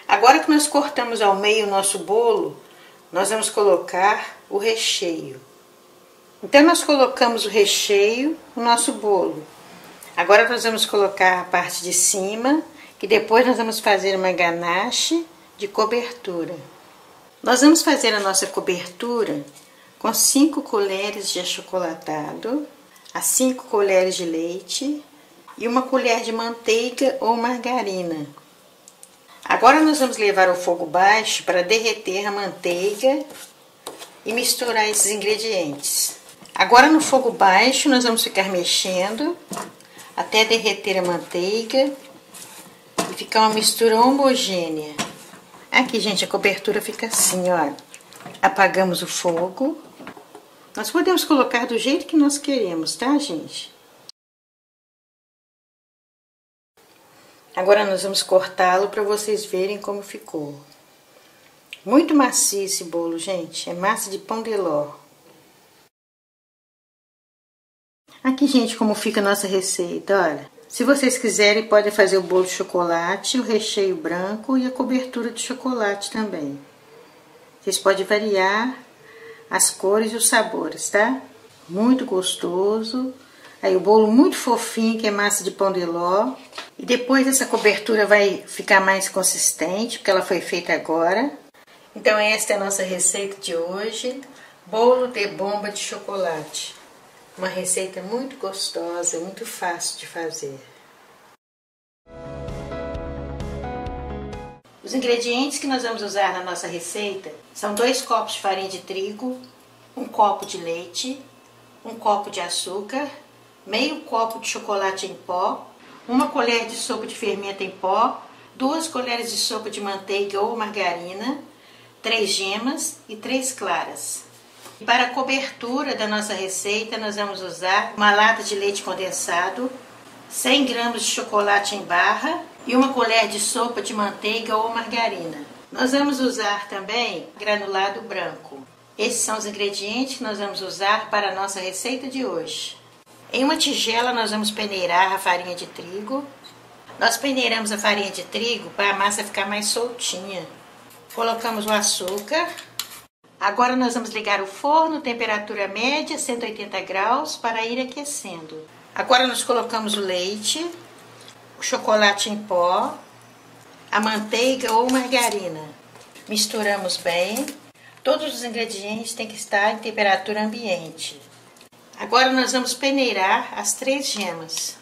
Agora que nós cortamos ao meio o nosso bolo, nós vamos colocar o recheio. Então, nós colocamos o recheio no nosso bolo. Agora, nós vamos colocar a parte de cima, que depois nós vamos fazer uma ganache de cobertura. Nós vamos fazer a nossa cobertura com 5 colheres de achocolatado, as 5 colheres de leite e uma colher de manteiga ou margarina. Agora nós vamos levar ao fogo baixo para derreter a manteiga e misturar esses ingredientes. Agora no fogo baixo nós vamos ficar mexendo até derreter a manteiga e ficar uma mistura homogênea. Aqui, gente, a cobertura fica assim, ó. Apagamos o fogo. Nós podemos colocar do jeito que nós queremos, tá, gente? Agora nós vamos cortá-lo para vocês verem como ficou. Muito macio esse bolo, gente. É massa de pão de ló. Aqui, gente, como fica a nossa receita, olha. Se vocês quiserem, podem fazer o bolo de chocolate, o recheio branco e a cobertura de chocolate também. Vocês podem variar as cores e os sabores, tá? Muito gostoso. Aí o bolo muito fofinho, que é massa de pão de ló. E depois essa cobertura vai ficar mais consistente, porque ela foi feita agora. Então esta é a nossa receita de hoje. Bolo de bomba de chocolate. Uma receita muito gostosa, muito fácil de fazer. Os ingredientes que nós vamos usar na nossa receita são 2 copos de farinha de trigo, 1 copo de leite, 1 copo de açúcar, meio copo de chocolate em pó, 1 colher de sopa de fermento em pó, 2 colheres de sopa de manteiga ou margarina, 3 gemas e 3 claras. E para a cobertura da nossa receita, nós vamos usar uma lata de leite condensado, 100 gramas de chocolate em barra e 1 colher de sopa de manteiga ou margarina. Nós vamos usar também granulado branco. Esses são os ingredientes que nós vamos usar para a nossa receita de hoje. Em uma tigela nós vamos peneirar a farinha de trigo. Nós peneiramos a farinha de trigo para a massa ficar mais soltinha. Colocamos o açúcar. Agora nós vamos ligar o forno, temperatura média, 180 graus, para ir aquecendo. Agora nós colocamos o leite, o chocolate em pó, a manteiga ou margarina. Misturamos bem. Todos os ingredientes têm que estar em temperatura ambiente. Agora nós vamos peneirar as 3 gemas.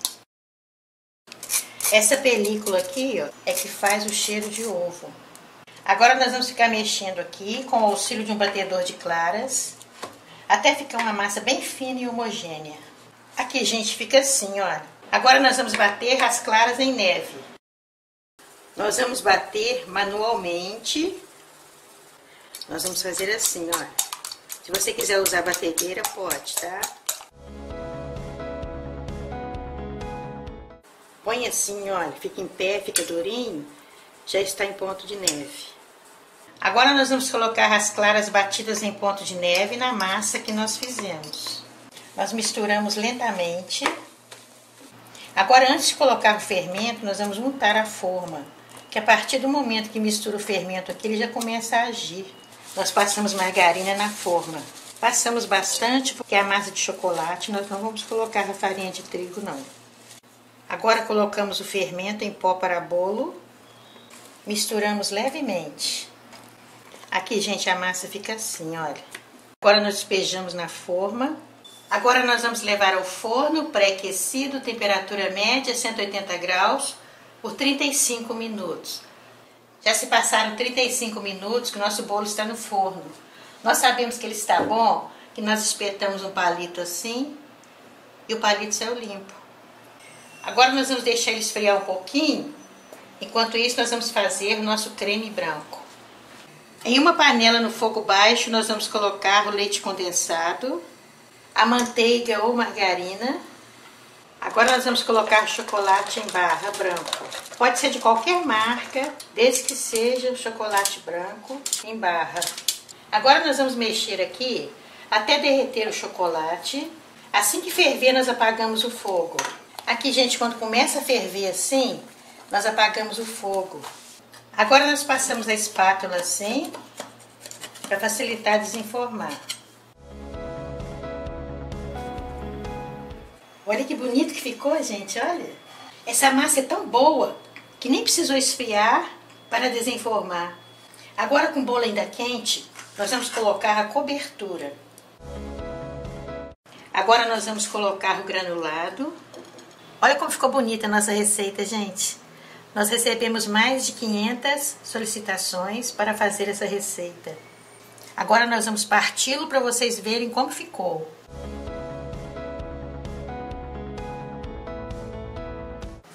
Essa película aqui, ó, é que faz o cheiro de ovo. Agora nós vamos ficar mexendo aqui com o auxílio de um batedor de claras, até ficar uma massa bem fina e homogênea. Aqui, gente, fica assim, olha. Agora nós vamos bater as claras em neve. Nós vamos bater manualmente. Nós vamos fazer assim, olha. Se você quiser usar batedeira, pode, tá? Põe assim, olha, fica em pé, fica durinho, já está em ponto de neve. Agora nós vamos colocar as claras batidas em ponto de neve na massa que nós fizemos. Nós misturamos lentamente. Agora, antes de colocar o fermento, nós vamos untar a forma, que a partir do momento que mistura o fermento aqui, ele já começa a agir. Nós passamos margarina na forma. Passamos bastante, porque a massa de chocolate nós não vamos colocar a farinha de trigo, não. Agora colocamos o fermento em pó para bolo, misturamos levemente. Aqui, gente, a massa fica assim, olha. Agora nós despejamos na forma. Agora nós vamos levar ao forno pré-aquecido, temperatura média, 180 graus, por 35 minutos. Já se passaram 35 minutos que o nosso bolo está no forno. Nós sabemos que ele está bom, que nós espetamos um palito assim e o palito saiu limpo. Agora nós vamos deixar ele esfriar um pouquinho. Enquanto isso, nós vamos fazer o nosso creme branco. Em uma panela no fogo baixo, nós vamos colocar o leite condensado, a manteiga ou margarina. Agora nós vamos colocar chocolate em barra branco. Pode ser de qualquer marca, desde que seja chocolate branco em barra. Agora nós vamos mexer aqui até derreter o chocolate. Assim que ferver, nós apagamos o fogo. Aqui, gente, quando começa a ferver assim, nós apagamos o fogo. Agora nós passamos a espátula assim, para facilitar desenformar. Olha que bonito que ficou, gente, olha. Essa massa é tão boa que nem precisou esfriar para desenformar. Agora, com o bolo ainda quente, nós vamos colocar a cobertura. Agora nós vamos colocar o granulado. Olha como ficou bonita a nossa receita, gente. Nós recebemos mais de 500 solicitações para fazer essa receita. Agora nós vamos parti-lo para vocês verem como ficou.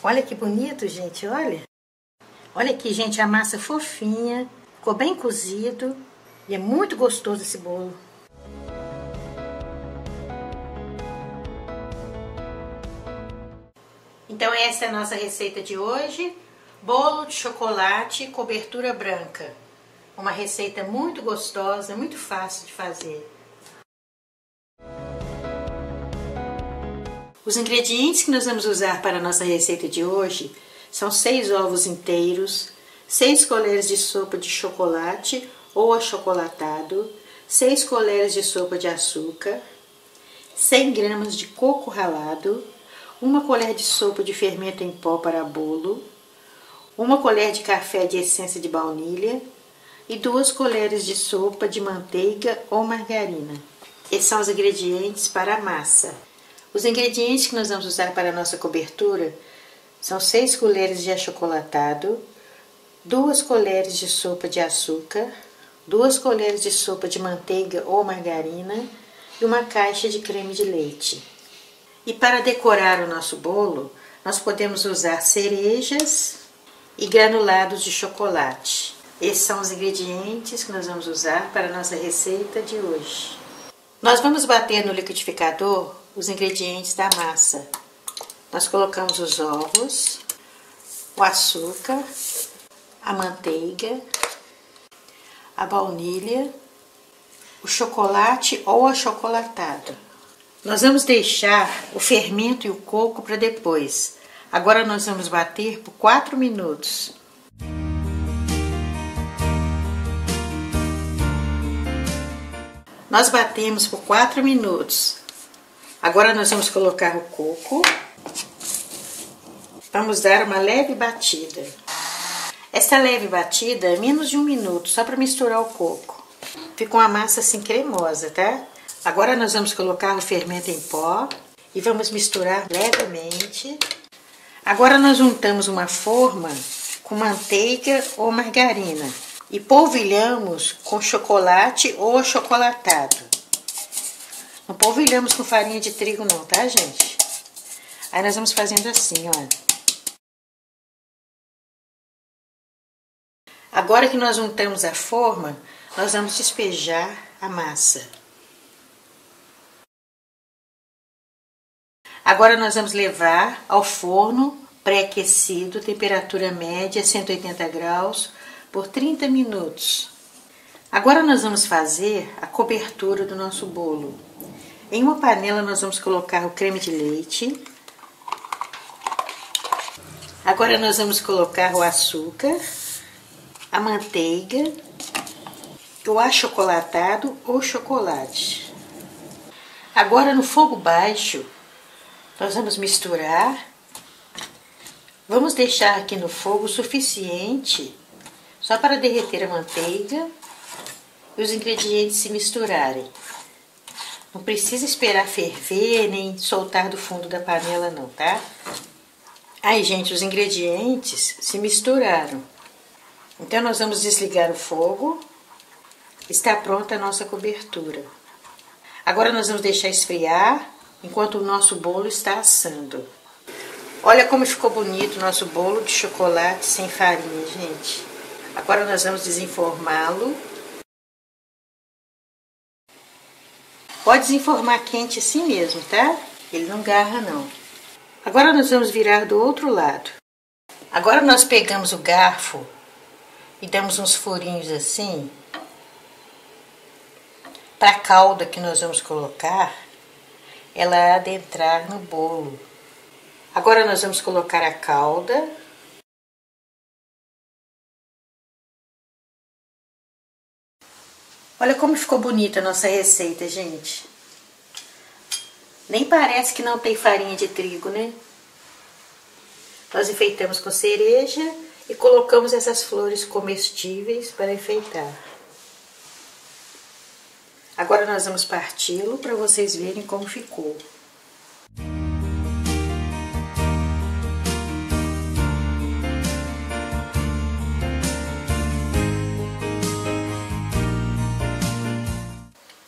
Olha que bonito, gente, olha. Olha aqui, gente, a massa fofinha, ficou bem cozido e é muito gostoso esse bolo. Então essa é a nossa receita de hoje, bolo de chocolate cobertura branca. Uma receita muito gostosa, muito fácil de fazer. Os ingredientes que nós vamos usar para a nossa receita de hoje são 6 ovos inteiros, 6 colheres de sopa de chocolate ou achocolatado, 6 colheres de sopa de açúcar, 100 gramas de coco ralado, 1 colher de sopa de fermento em pó para bolo, 1 colher de café de essência de baunilha e 2 colheres de sopa de manteiga ou margarina. Esses são os ingredientes para a massa. Os ingredientes que nós vamos usar para a nossa cobertura são 6 colheres de achocolatado, 2 colheres de sopa de açúcar, 2 colheres de sopa de manteiga ou margarina e 1 caixa de creme de leite. E para decorar o nosso bolo, nós podemos usar cerejas e granulados de chocolate. Esses são os ingredientes que nós vamos usar para a nossa receita de hoje. Nós vamos bater no liquidificador os ingredientes da massa. Nós colocamos os ovos, o açúcar, a manteiga, a baunilha, o chocolate ou achocolatado. Nós vamos deixar o fermento e o coco para depois. Agora nós vamos bater por 4 minutos. Nós batemos por 4 minutos. Agora nós vamos colocar o coco. Vamos dar uma leve batida. Essa leve batida é menos de 1 minuto, só para misturar o coco. Fica uma massa assim cremosa, tá? Agora nós vamos colocar o fermento em pó e vamos misturar levemente. Agora nós juntamos uma forma com manteiga ou margarina e polvilhamos com chocolate ou achocolatado. Não polvilhamos com farinha de trigo não, tá, gente? Aí nós vamos fazendo assim, ó. Agora que nós juntamos a forma, nós vamos despejar a massa. Agora nós vamos levar ao forno pré-aquecido, temperatura média, 180 graus, por 30 minutos. Agora nós vamos fazer a cobertura do nosso bolo. Em uma panela nós vamos colocar o creme de leite. Agora nós vamos colocar o açúcar, a manteiga, o achocolatado ou chocolate. Agora no fogo baixo, nós vamos misturar. Vamos deixar aqui no fogo o suficiente só para derreter a manteiga e os ingredientes se misturarem. Não precisa esperar ferver nem soltar do fundo da panela não, tá? Aí, gente, os ingredientes se misturaram. Então, nós vamos desligar o fogo. Está pronta a nossa cobertura. Agora, nós vamos deixar esfriar enquanto o nosso bolo está assando. Olha como ficou bonito o nosso bolo de chocolate sem farinha, gente. Agora, nós vamos desenformá-lo. Pode desenformar quente assim mesmo, tá? Ele não garra, não. Agora, nós vamos virar do outro lado. Agora, nós pegamos o garfo e damos uns furinhos assim para a calda que nós vamos colocar, ela adentrar no bolo. Agora nós vamos colocar a calda. Olha como ficou bonita a nossa receita, gente. Nem parece que não tem farinha de trigo, né? Nós enfeitamos com cereja e colocamos essas flores comestíveis para enfeitar. Agora nós vamos parti-lo para vocês verem como ficou.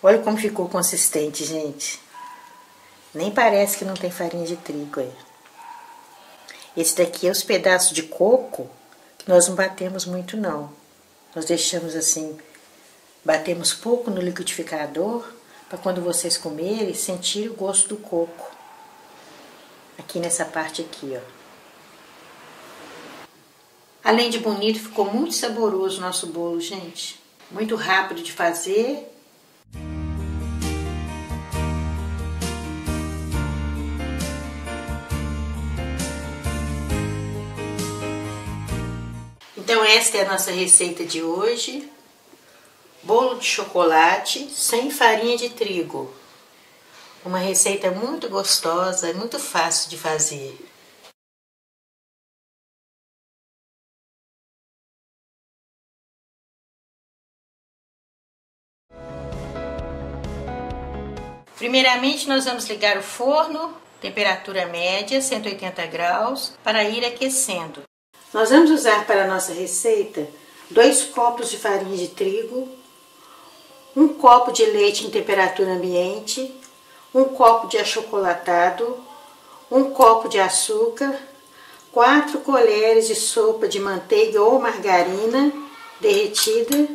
Olha como ficou consistente, gente. Nem parece que não tem farinha de trigo aí. Esse daqui é os pedaços de coco que nós não batemos muito não. Nós deixamos assim, batemos pouco no liquidificador para quando vocês comerem sentir o gosto do coco. Aqui nessa parte aqui, ó. Além de bonito, ficou muito saboroso o nosso bolo, gente. Muito rápido de fazer. Então esta é a nossa receita de hoje, bolo de chocolate sem farinha de trigo. Uma receita muito gostosa e muito fácil de fazer. Primeiramente nós vamos ligar o forno, temperatura média, 180 graus, para ir aquecendo. Nós vamos usar para a nossa receita 2 copos de farinha de trigo, 1 copo de leite em temperatura ambiente, 1 copo de achocolatado, 1 copo de açúcar, 4 colheres de sopa de manteiga ou margarina derretida,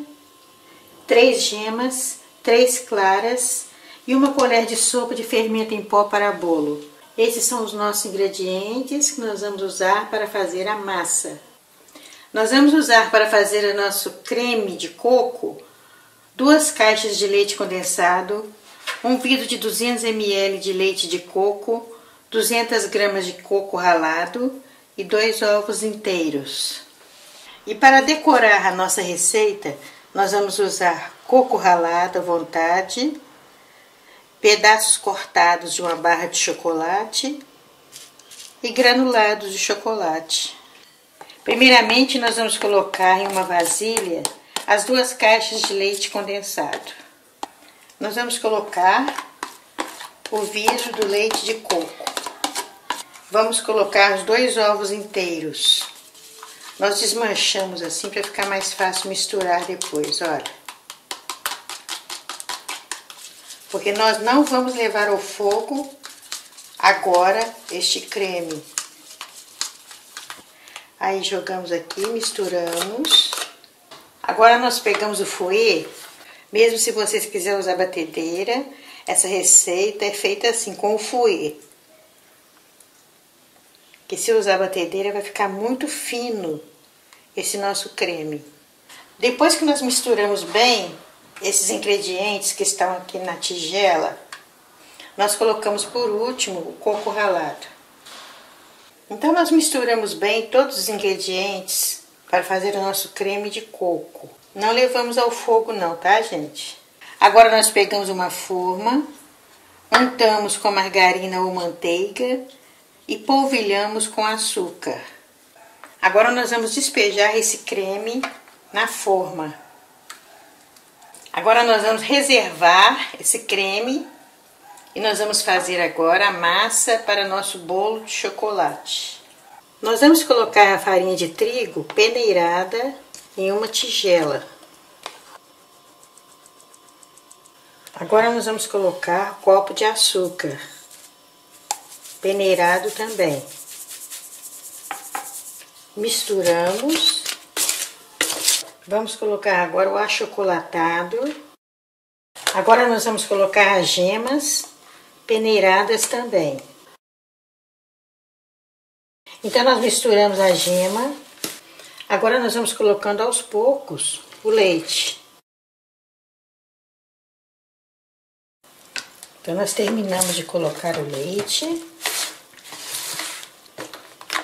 3 gemas, 3 claras e 1 colher de sopa de fermento em pó para bolo. Esses são os nossos ingredientes que nós vamos usar para fazer a massa. Nós vamos usar para fazer o nosso creme de coco 2 caixas de leite condensado, 1 vidro de 200 ml de leite de coco, 200 gramas de coco ralado e 2 ovos inteiros. E para decorar a nossa receita, nós vamos usar coco ralado à vontade, pedaços cortados de uma barra de chocolate e granulados de chocolate. Primeiramente, nós vamos colocar em uma vasilha as 2 caixas de leite condensado. Nós vamos colocar o vidro do leite de coco. Vamos colocar os 2 ovos inteiros. Nós desmanchamos assim para ficar mais fácil misturar depois, olha. Porque nós não vamos levar ao fogo agora este creme. Aí jogamos aqui, misturamos. Agora nós pegamos o fouet. Mesmo se vocês quiserem usar batedeira, essa receita é feita assim, com o fouet. Que se usar batedeira vai ficar muito fino esse nosso creme. Depois que nós misturamos bem esses ingredientes que estão aqui na tigela, nós colocamos por último o coco ralado. Então nós misturamos bem todos os ingredientes para fazer o nosso creme de coco. Não levamos ao fogo não, tá, gente? Agora nós pegamos uma forma, untamos com margarina ou manteiga e polvilhamos com açúcar. Agora nós vamos despejar esse creme na forma. Agora nós vamos reservar esse creme e nós vamos fazer agora a massa para nosso bolo de chocolate. Nós vamos colocar a farinha de trigo peneirada em uma tigela. Agora nós vamos colocar um copo de açúcar, peneirado também. Misturamos. Vamos colocar agora o achocolatado. Agora nós vamos colocar as gemas peneiradas também. Então nós misturamos a gema. Agora nós vamos colocando aos poucos o leite. Então nós terminamos de colocar o leite.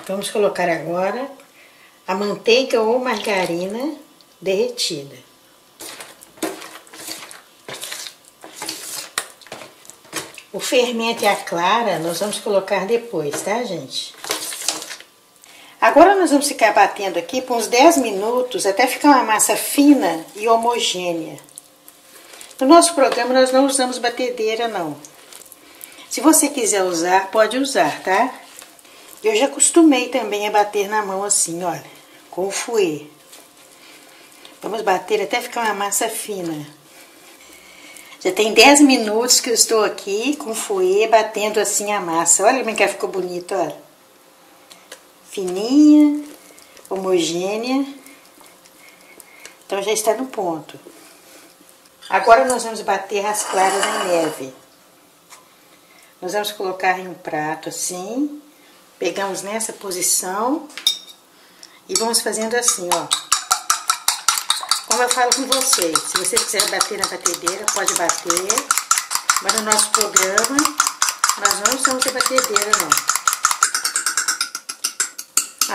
Vamos colocar agora a manteiga ou margarina derretida. O fermento e a clara nós vamos colocar depois, tá, gente? Agora nós vamos ficar batendo aqui por uns 10 minutos até ficar uma massa fina e homogênea. No nosso programa nós não usamos batedeira, não. Se você quiser usar, pode usar, tá? Eu já acostumei também a bater na mão assim, olha, com o fouet. Vamos bater até ficar uma massa fina. Já tem 10 minutos que eu estou aqui com o fouet batendo assim a massa. Olha como é que ficou bonita, olha. Fininha, homogênea. Então já está no ponto. Agora nós vamos bater as claras em neve. Nós vamos colocar em um prato assim. Pegamos nessa posição e vamos fazendo assim, ó. Como eu falo com vocês, se você quiser bater na batedeira, pode bater. Mas no nosso programa, nós não usamos a batedeira, não.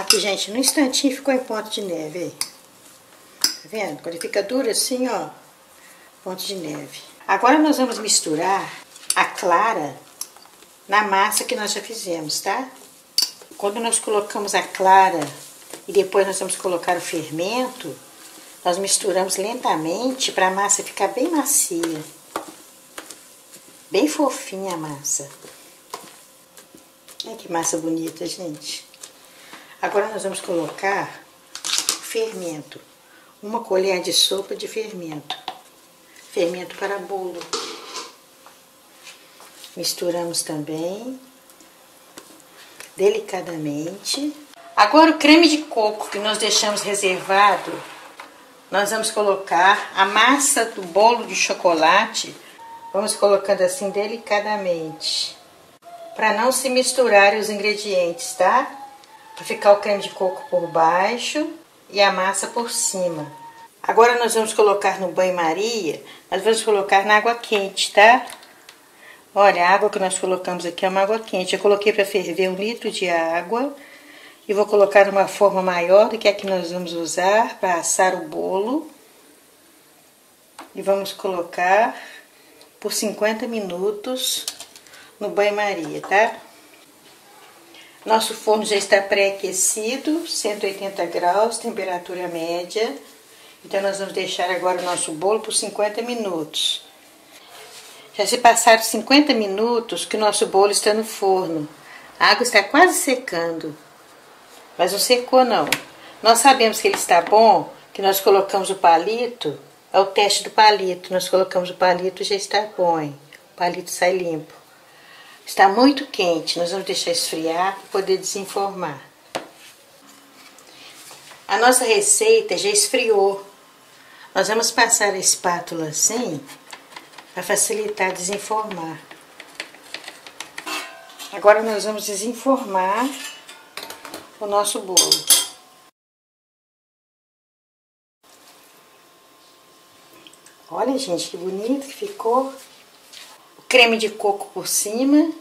Aqui, gente, no instantinho ficou em ponto de neve, aí. Tá vendo? Quando ele fica duro assim, ó, ponto de neve. Agora nós vamos misturar a clara na massa que nós já fizemos, tá? Quando nós colocamos a clara e depois nós vamos colocar o fermento, nós misturamos lentamente para a massa ficar bem macia. Bem fofinha a massa. Olha que massa bonita, gente. Agora nós vamos colocar o fermento. 1 colher de sopa de fermento. Fermento para bolo. Misturamos também. Delicadamente. Agora o creme de coco que nós deixamos reservado, nós vamos colocar a massa do bolo de chocolate, vamos colocando assim delicadamente, para não se misturarem os ingredientes, tá? Para ficar o creme de coco por baixo e a massa por cima. Agora nós vamos colocar no banho-maria, nós vamos colocar na água quente, tá? Olha, a água que nós colocamos aqui é uma água quente. Eu coloquei para ferver 1 litro de água e vou colocar uma forma maior do que a que nós vamos usar para assar o bolo. E vamos colocar por 50 minutos no banho-maria, tá? Nosso forno já está pré-aquecido, 180 graus, temperatura média. Então nós vamos deixar agora o nosso bolo por 50 minutos. Já se passaram 50 minutos que o nosso bolo está no forno. A água está quase secando, mas não secou não. Nós sabemos que ele está bom, que nós colocamos o palito, é o teste do palito. Nós colocamos o palito e já está bom, hein? O palito sai limpo. Está muito quente, nós vamos deixar esfriar para poder desenformar. A nossa receita já esfriou. Nós vamos passar a espátula assim, para facilitar desenformar. Agora nós vamos desenformar o nosso bolo. Olha, gente, que bonito que ficou. O creme de coco por cima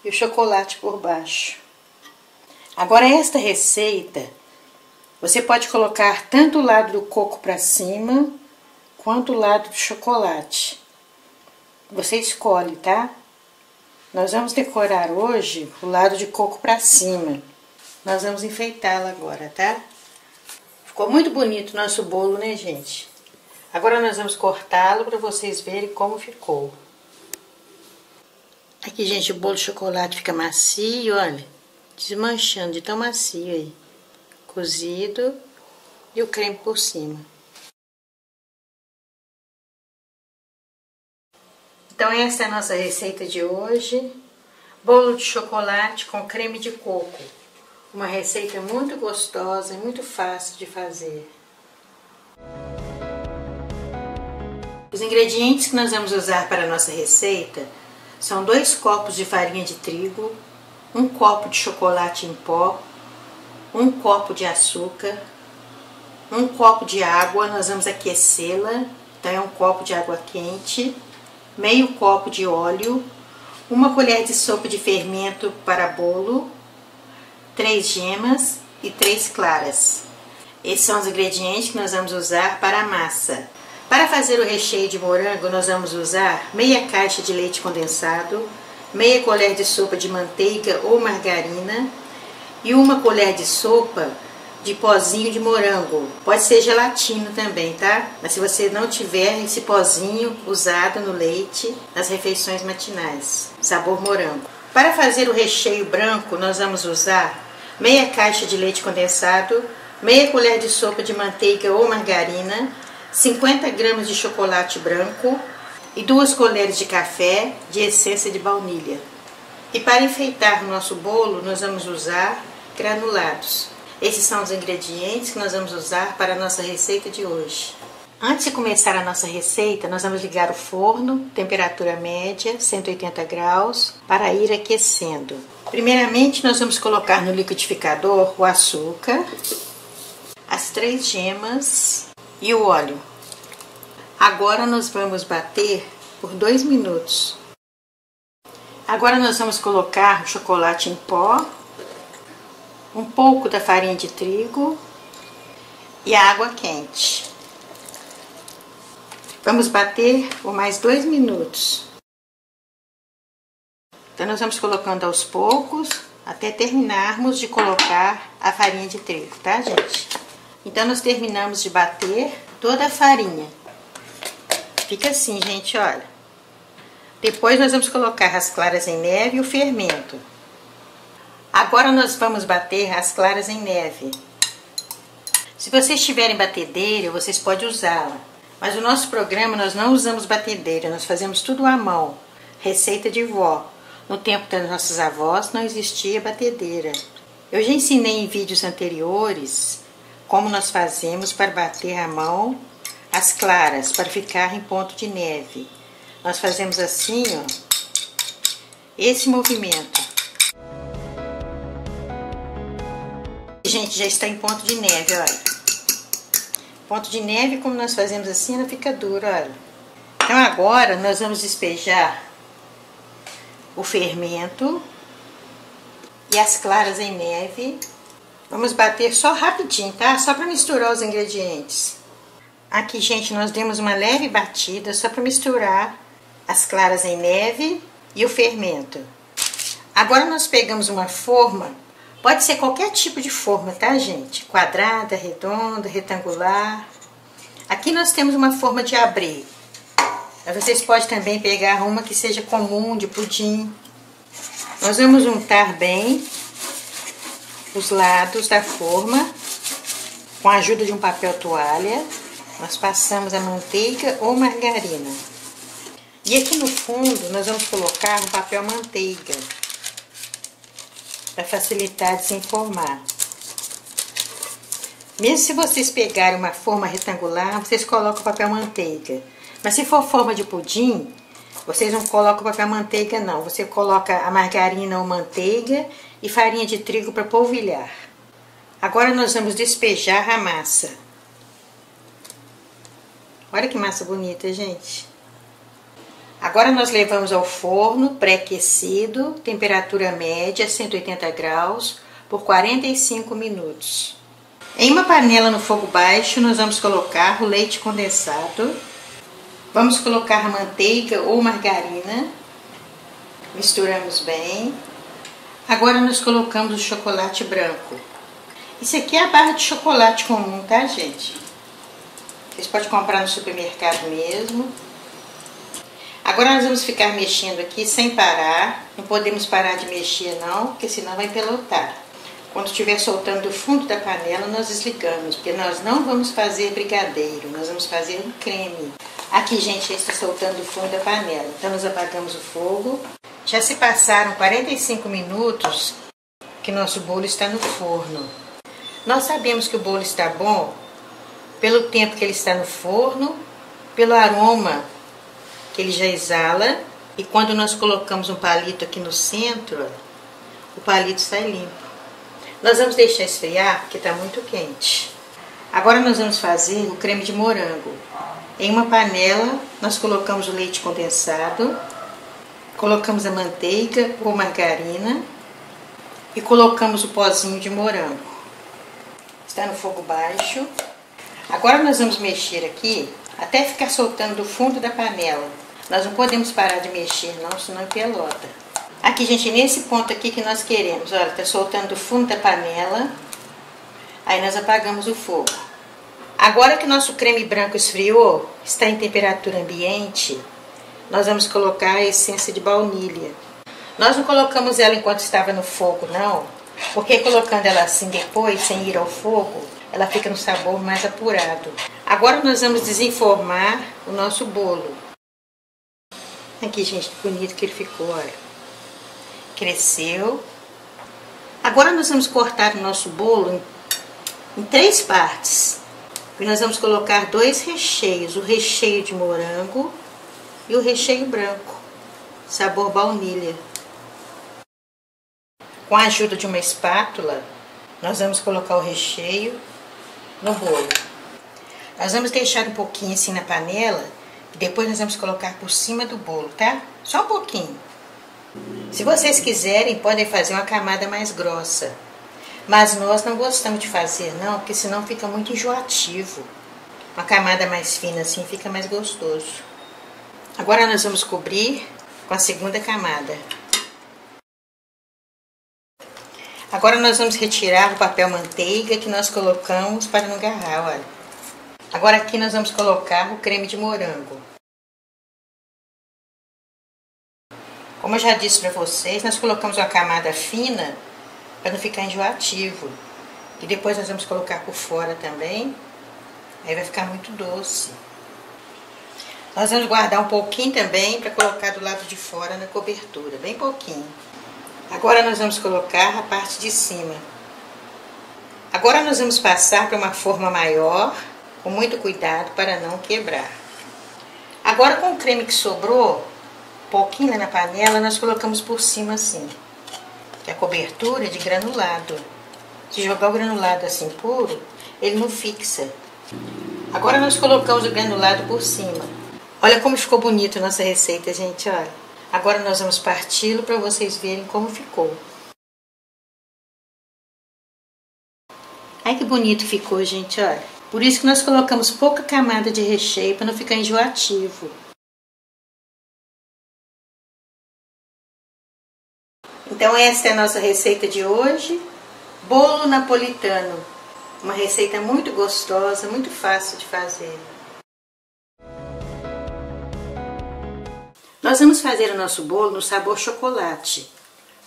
e o chocolate por baixo. Agora esta receita, você pode colocar tanto o lado do coco para cima, quanto o lado do chocolate. Você escolhe, tá? Nós vamos decorar hoje o lado de coco para cima. Nós vamos enfeitá-la agora, tá? Ficou muito bonito o nosso bolo, né, gente? Agora nós vamos cortá-lo para vocês verem como ficou. Aqui, gente, o bolo de chocolate fica macio, olha. Desmanchando de tão macio aí. Cozido e o creme por cima. Então essa é a nossa receita de hoje. Bolo de chocolate com creme de coco. Uma receita muito gostosa e muito fácil de fazer. Os ingredientes que nós vamos usar para a nossa receita são 2 copos de farinha de trigo, 1 copo de chocolate em pó, 1 copo de açúcar, 1 copo de água, nós vamos aquecê-la, então é 1 copo de água quente, meio copo de óleo, 1 colher de sopa de fermento para bolo, 3 gemas e 3 claras. Esses são os ingredientes que nós vamos usar para a massa. Para fazer o recheio de morango, nós vamos usar meia caixa de leite condensado, meia colher de sopa de manteiga ou margarina e 1 colher de sopa de pozinho de morango. Pode ser gelatina também, tá? Mas se você não tiver esse pozinho usado no leite nas refeições matinais, sabor morango. Para fazer o recheio branco, nós vamos usar meia caixa de leite condensado, meia colher de sopa de manteiga ou margarina, 50 gramas de chocolate branco e 2 colheres de café de essência de baunilha. E para enfeitar o nosso bolo, nós vamos usar granulados. Esses são os ingredientes que nós vamos usar para a nossa receita de hoje. Antes de começar a nossa receita, nós vamos ligar o forno, temperatura média, 180 graus, para ir aquecendo. Primeiramente, nós vamos colocar no liquidificador o açúcar, as 3 gemas e o óleo. Agora nós vamos bater por 2 minutos. Agora nós vamos colocar o chocolate em pó, um pouco da farinha de trigo e a água quente. Vamos bater por mais 2 minutos. Então nós vamos colocando aos poucos até terminarmos de colocar a farinha de trigo, tá, gente? Então nós terminamos de bater toda a farinha. Fica assim, gente, olha. Depois nós vamos colocar as claras em neve e o fermento. Agora nós vamos bater as claras em neve. Se vocês tiverem batedeira, vocês podem usá-la. Mas no nosso programa nós não usamos batedeira, nós fazemos tudo à mão. Receita de vó. No tempo das nossas avós não existia batedeira. Eu já ensinei em vídeos anteriores como nós fazemos para bater à mão as claras, para ficar em ponto de neve. Nós fazemos assim, ó, esse movimento. Gente, já está em ponto de neve, olha. Ponto de neve, como nós fazemos assim, ela fica dura, olha. Então agora nós vamos despejar o fermento e as claras em neve. Vamos bater só rapidinho, tá? Só para misturar os ingredientes. Aqui, gente, nós demos uma leve batida só para misturar as claras em neve e o fermento. Agora nós pegamos uma forma, pode ser qualquer tipo de forma, tá, gente? Quadrada, redonda, retangular. Aqui nós temos uma forma de abrir. Vocês podem também pegar uma que seja comum, de pudim. Nós vamos untar bem os lados da forma com a ajuda de um papel toalha. Nós passamos a manteiga ou margarina. E aqui no fundo nós vamos colocar um papel manteiga para facilitar desenformar. Mesmo se vocês pegarem uma forma retangular, vocês colocam o papel manteiga. Mas se for forma de pudim, vocês não colocam papel manteiga não. Você coloca a margarina ou manteiga e farinha de trigo para polvilhar. Agora nós vamos despejar a massa. Olha que massa bonita, gente. Agora nós levamos ao forno pré-aquecido, temperatura média, 180 graus, por 45 minutos. Em uma panela no fogo baixo, nós vamos colocar o leite condensado. Vamos colocar a manteiga ou margarina. Misturamos bem. Agora nós colocamos o chocolate branco. Isso aqui é a barra de chocolate comum, tá, gente? Vocês podem comprar no supermercado mesmo. Agora nós vamos ficar mexendo aqui sem parar. Não podemos parar de mexer não, porque senão vai pelotar. Quando estiver soltando do fundo da panela, nós desligamos, porque nós não vamos fazer brigadeiro, nós vamos fazer um creme. Aqui, gente, está soltando do fundo da panela. Então nós apagamos o fogo. Já se passaram 45 minutos que nosso bolo está no forno. Nós sabemos que o bolo está bom pelo tempo que ele está no forno, pelo aroma que ele já exala. E quando nós colocamos um palito aqui no centro, o palito sai limpo. Nós vamos deixar esfriar, porque está muito quente. Agora nós vamos fazer o creme de morango. Em uma panela, nós colocamos o leite condensado, colocamos a manteiga ou margarina e colocamos o pozinho de morango. Está no fogo baixo. Agora nós vamos mexer aqui até ficar soltando do fundo da panela. Nós não podemos parar de mexer não, senão pelota. Aqui, gente, nesse ponto aqui que nós queremos, olha, tá soltando do fundo da panela. Aí nós apagamos o fogo. Agora que nosso creme branco esfriou, está em temperatura ambiente, nós vamos colocar a essência de baunilha. Nós não colocamos ela enquanto estava no fogo, não, porque colocando ela assim depois, sem ir ao fogo, ela fica no sabor mais apurado. Agora nós vamos desenformar o nosso bolo. Aqui, gente, que bonito que ele ficou, olha. Cresceu. Agora nós vamos cortar o nosso bolo em 3 partes. E nós vamos colocar 2 recheios, o recheio de morango e o recheio branco, sabor baunilha. Com a ajuda de uma espátula, nós vamos colocar o recheio no bolo. Nós vamos deixar um pouquinho assim na panela e depois nós vamos colocar por cima do bolo, tá? Só um pouquinho. Se vocês quiserem, podem fazer uma camada mais grossa. Mas nós não gostamos de fazer, não, porque senão fica muito enjoativo. Uma camada mais fina assim fica mais gostoso. Agora nós vamos cobrir com a segunda camada. Agora nós vamos retirar o papel manteiga que nós colocamos para não agarrar, olha. Agora aqui nós vamos colocar o creme de morango. Como eu já disse para vocês, nós colocamos uma camada fina para não ficar enjoativo. E depois nós vamos colocar por fora também. Aí vai ficar muito doce. Nós vamos guardar um pouquinho também para colocar do lado de fora na cobertura, bem pouquinho. Agora nós vamos colocar a parte de cima. Agora nós vamos passar para uma forma maior, com muito cuidado para não quebrar. Agora com o creme que sobrou, um pouquinho lá na panela, nós colocamos por cima assim. Que a cobertura é de granulado. Se jogar o granulado assim puro, ele não fixa. Agora nós colocamos o granulado por cima. Olha como ficou bonito a nossa receita, gente, olha. Agora nós vamos parti-lo para vocês verem como ficou. Ai que bonito ficou, gente, olha. Por isso que nós colocamos pouca camada de recheio para não ficar enjoativo. Então esta é a nossa receita de hoje, bolo napolitano. Uma receita muito gostosa, muito fácil de fazer. Nós vamos fazer o nosso bolo no sabor chocolate,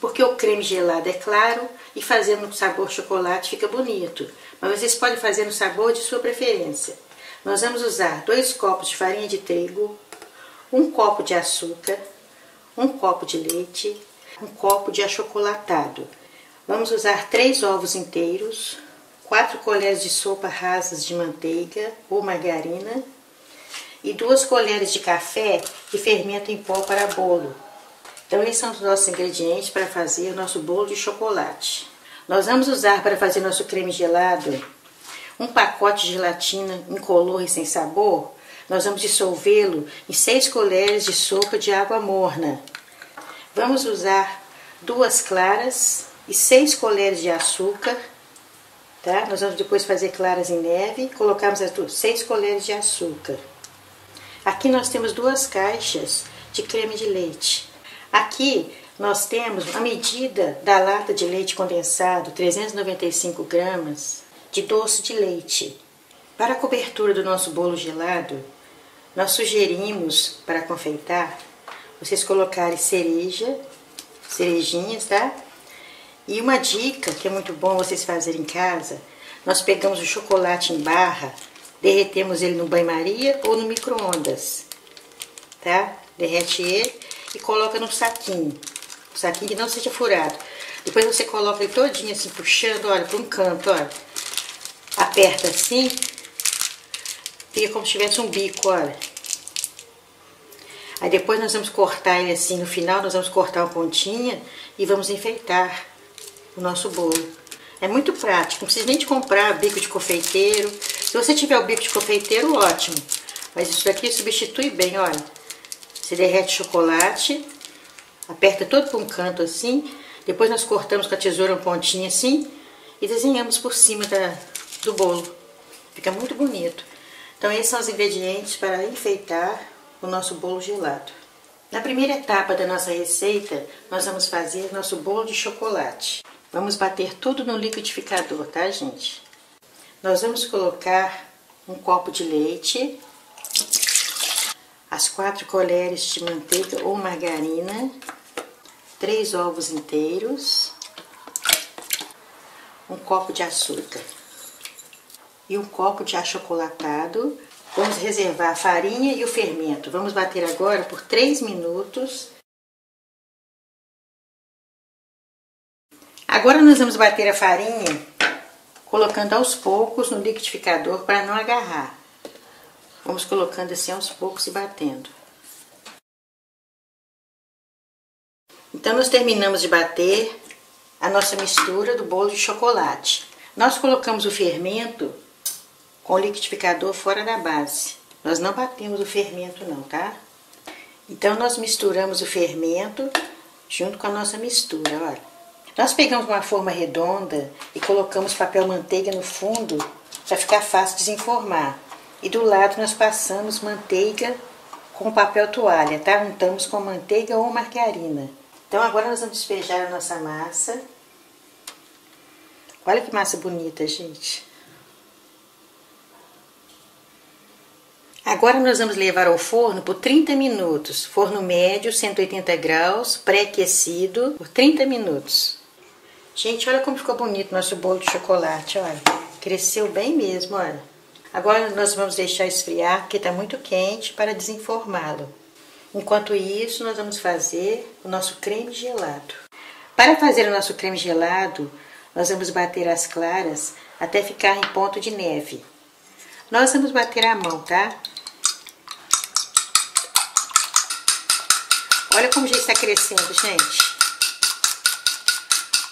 porque o creme gelado é claro e fazendo no sabor chocolate fica bonito. Mas vocês podem fazer no sabor de sua preferência. Nós vamos usar 2 copos de farinha de trigo, 1 copo de açúcar, 1 copo de leite, 1 copo de achocolatado. Vamos usar 3 ovos inteiros, 4 colheres de sopa rasas de manteiga ou margarina e 2 colheres de café de fermento em pó para bolo. Então esses são os nossos ingredientes para fazer o nosso bolo de chocolate. Nós vamos usar para fazer nosso creme gelado 1 pacote de gelatina incolor e sem sabor. Nós vamos dissolvê-lo em 6 colheres de sopa de água morna. Vamos usar 2 claras e 6 colheres de açúcar. Tá? Nós vamos depois fazer claras em neve. Colocamos as 6 colheres de açúcar. Aqui nós temos 2 caixas de creme de leite. Aqui nós temos a medida da lata de leite condensado, 395 gramas, de doce de leite. Para a cobertura do nosso bolo gelado, nós sugerimos, para confeitar, vocês colocarem cerejinhas, tá? E uma dica que é muito bom vocês fazerem em casa, nós pegamos o chocolate em barra, derretemos ele no banho-maria ou no micro-ondas, tá? Derrete ele e coloca num saquinho. Um saquinho que não seja furado. Depois você coloca ele todinho assim, puxando, olha, para um canto, olha. Aperta assim, fica como se tivesse um bico, olha. Aí depois nós vamos cortar ele assim, no final nós vamos cortar uma pontinha e vamos enfeitar o nosso bolo. É muito prático, não precisa nem de comprar bico de confeiteiro. Se você tiver o bico de confeiteiro, ótimo. Mas isso daqui substitui bem, olha. Você derrete chocolate, aperta todo para um canto assim, depois nós cortamos com a tesoura uma pontinha assim e desenhamos por cima do bolo. Fica muito bonito. Então esses são os ingredientes para enfeitar o nosso bolo gelado. Na primeira etapa da nossa receita, nós vamos fazer nosso bolo de chocolate. Vamos bater tudo no liquidificador, tá, gente? Nós vamos colocar 1 copo de leite, as 4 colheres de manteiga ou margarina, 3 ovos inteiros, 1 copo de açúcar e 1 copo de achocolatado. Vamos reservar a farinha e o fermento. Vamos bater agora por 3 minutos. Agora nós vamos bater a farinha, colocando aos poucos no liquidificador para não agarrar. Vamos colocando assim aos poucos e batendo. Então nós terminamos de bater a nossa mistura do bolo de chocolate. Nós colocamos o fermento com o liquidificador fora da base. Nós não batemos o fermento não, tá? Então nós misturamos o fermento junto com a nossa mistura, olha. Nós pegamos uma forma redonda e colocamos papel manteiga no fundo para ficar fácil de desenformar. E do lado nós passamos manteiga com papel toalha, tá? Untamos com manteiga ou margarina. Então agora nós vamos despejar a nossa massa. Olha que massa bonita, gente. Agora nós vamos levar ao forno por 30 minutos. Forno médio, 180 graus, pré-aquecido, por 30 minutos. Gente, olha como ficou bonito nosso bolo de chocolate, olha. Cresceu bem mesmo, olha. Agora nós vamos deixar esfriar, porque está muito quente, para desenformá-lo. Enquanto isso, nós vamos fazer o nosso creme gelado. Para fazer o nosso creme gelado, nós vamos bater as claras até ficar em ponto de neve. Nós vamos bater a mão, tá? Olha como já está crescendo, gente.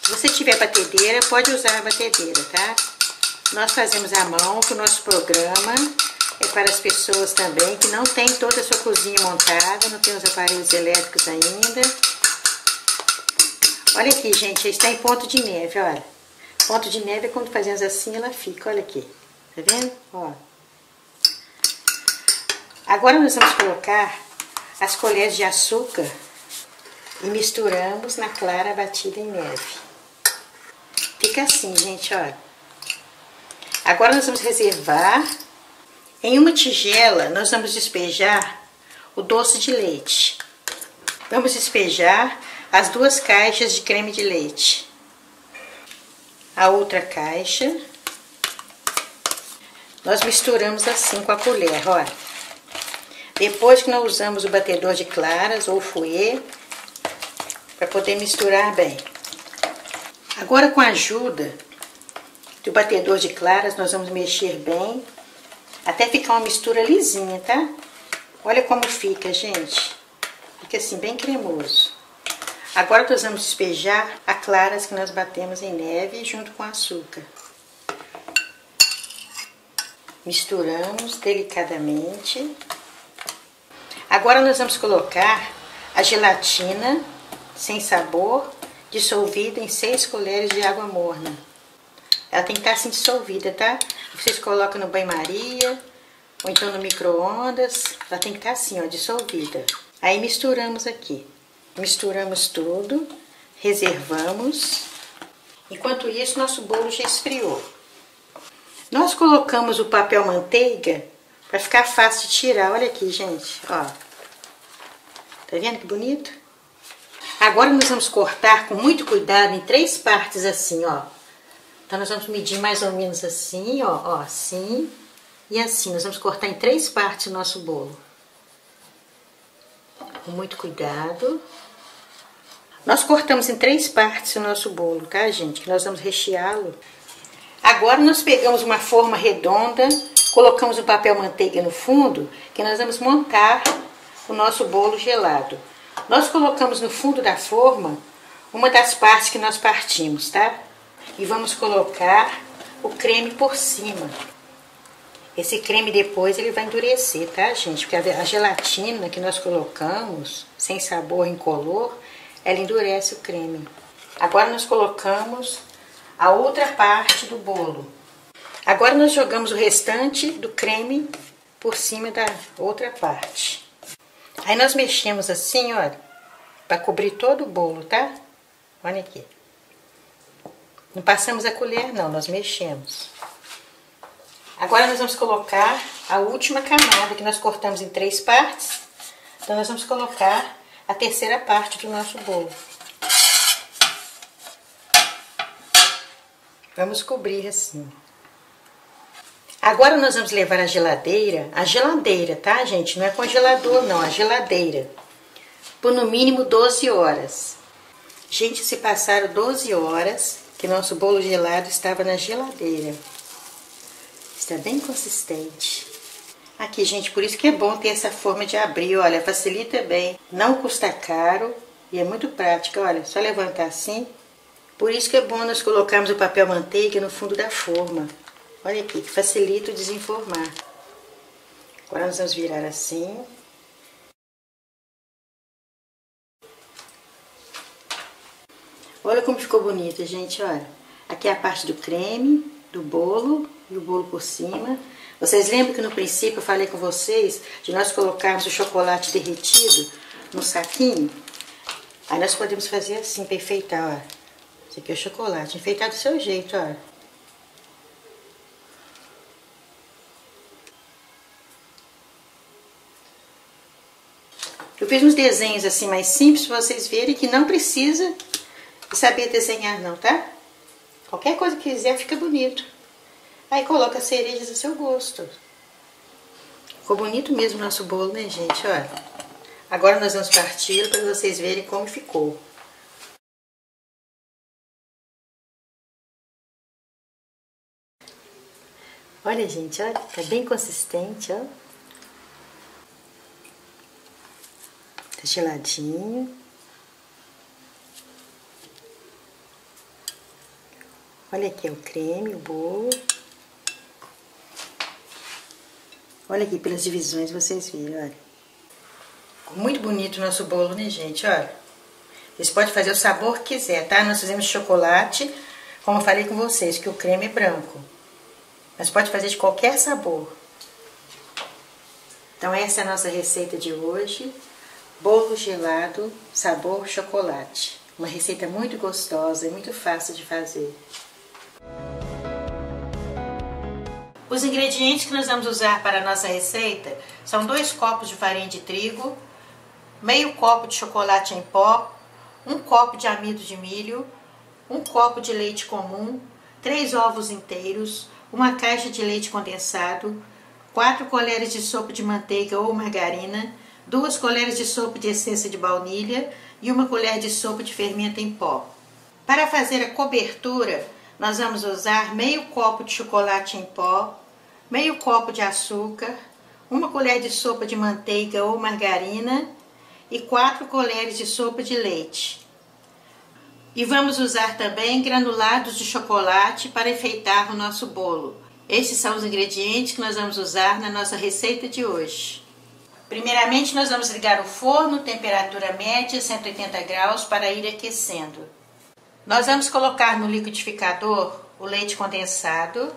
Se você tiver batedeira, pode usar a batedeira, tá? Nós fazemos à mão, que o nosso programa é para as pessoas também que não tem toda a sua cozinha montada, não tem os aparelhos elétricos ainda. Olha aqui, gente, está em ponto de neve, olha. Ponto de neve é quando fazemos assim, ela fica, olha aqui. Tá vendo? Ó. Agora nós vamos colocar as colheres de açúcar e misturamos na clara batida em neve. Fica assim, gente, olha. Agora nós vamos reservar. Em uma tigela, nós vamos despejar o doce de leite. Vamos despejar as 2 caixas de creme de leite. A outra caixa. Nós misturamos assim com a colher, ó. Depois que nós usamos o batedor de claras ou fouet, para poder misturar bem. Agora, com a ajuda do batedor de claras, nós vamos mexer bem, até ficar uma mistura lisinha, tá? Olha como fica, gente. Fica assim, bem cremoso. Agora nós vamos despejar a claras que nós batemos em neve junto com açúcar. Misturamos delicadamente. Agora nós vamos colocar a gelatina sem sabor, dissolvida em 6 colheres de água morna. Ela tem que estar assim dissolvida, tá? Vocês colocam no banho-maria ou então no micro-ondas. Ela tem que estar assim, ó, dissolvida. Aí misturamos aqui. Misturamos tudo, reservamos. Enquanto isso, nosso bolo já esfriou. Nós colocamos o papel manteiga para ficar fácil de tirar. Olha aqui, gente, ó. Tá vendo que bonito? Agora nós vamos cortar com muito cuidado em 3 partes assim, ó. Então nós vamos medir mais ou menos assim, ó, assim e assim. Nós vamos cortar em 3 partes o nosso bolo. Com muito cuidado. Nós cortamos em 3 partes o nosso bolo, tá, gente? Que nós vamos recheá-lo. Agora nós pegamos uma forma redonda, colocamos o papel manteiga no fundo, que nós vamos montar o nosso bolo gelado. Nós colocamos no fundo da forma uma das partes que nós partimos, tá? E vamos colocar o creme por cima. Esse creme depois ele vai endurecer, tá, gente? Porque a gelatina que nós colocamos, sem sabor, incolor, ela endurece o creme. Agora nós colocamos a outra parte do bolo. Agora nós jogamos o restante do creme por cima da outra parte. Aí nós mexemos assim, olha, para cobrir todo o bolo, tá? Olha aqui. Não passamos a colher, não, nós mexemos. Agora nós vamos colocar a última camada, que nós cortamos em 3 partes. Então nós vamos colocar a terceira parte do nosso bolo. Vamos cobrir assim. Agora nós vamos levar a geladeira, tá, gente? Não é congelador, não, a geladeira. Por no mínimo 12 horas. Gente, se passaram 12 horas que nosso bolo gelado estava na geladeira. Está bem consistente. Aqui, gente, por isso que é bom ter essa forma de abrir, olha, facilita bem. Não custa caro e é muito prática, olha, só levantar assim. Por isso que é bom nós colocarmos o papel manteiga no fundo da forma. Olha aqui, que facilita o desenformar. Agora nós vamos virar assim. Olha como ficou bonita, gente, olha. Aqui é a parte do creme, do bolo e o bolo por cima. Vocês lembram que no princípio eu falei com vocês de nós colocarmos o chocolate derretido no saquinho? Aí nós podemos fazer assim, para enfeitar, ó. Esse aqui é o chocolate, enfeitar do seu jeito, ó. Eu fiz uns desenhos assim mais simples para vocês verem que não precisa saber desenhar não, tá? Qualquer coisa que quiser fica bonito. Aí coloca as cerejas do seu gosto. Ficou bonito mesmo o nosso bolo, né, gente? Olha. Agora nós vamos partir para vocês verem como ficou. Olha, gente, olha, tá bem consistente, ó. Tá geladinho. Olha aqui o creme, o bolo. Olha aqui pelas divisões, vocês viram, olha. Ficou muito bonito o nosso bolo, né, gente? Olha. Vocês podem fazer o sabor que quiser, tá? Nós fizemos chocolate, como eu falei com vocês, que o creme é branco. Mas pode fazer de qualquer sabor. Então essa é a nossa receita de hoje. Bolo gelado, sabor chocolate. Uma receita muito gostosa e muito fácil de fazer. Os ingredientes que nós vamos usar para a nossa receita são 2 copos de farinha de trigo, meio copo de chocolate em pó, um copo de amido de milho, um copo de leite comum, 3 ovos inteiros, uma caixa de leite condensado, 4 colheres de sopa de manteiga ou margarina, 2 colheres de sopa de essência de baunilha e 1 colher de sopa de fermento em pó. Para fazer a cobertura, nós vamos usar meio copo de chocolate em pó, meio copo de açúcar, 1 colher de sopa de manteiga ou margarina e 4 colheres de sopa de leite. E vamos usar também granulados de chocolate para enfeitar o nosso bolo. Estes são os ingredientes que nós vamos usar na nossa receita de hoje. Primeiramente, nós vamos ligar o forno, temperatura média, 180 graus, para ir aquecendo. Nós vamos colocar no liquidificador o leite condensado.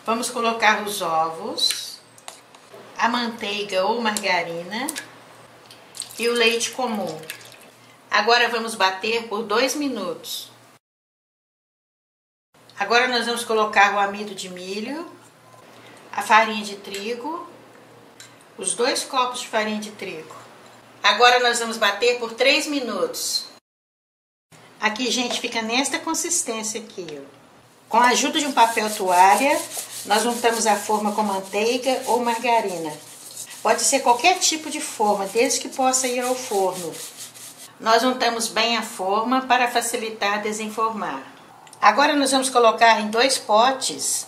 Vamos colocar os ovos, a manteiga ou margarina e o leite comum. Agora vamos bater por 2 minutos. Agora nós vamos colocar o amido de milho, a farinha de trigo, os 2 copos de farinha de trigo. Agora nós vamos bater por 3 minutos. Aqui, gente, fica nesta consistência aqui, ó. Com a ajuda de um papel toalha, nós untamos a forma com manteiga ou margarina. Pode ser qualquer tipo de forma, desde que possa ir ao forno. Nós untamos bem a forma para facilitar desenformar. Agora nós vamos colocar em 2 potes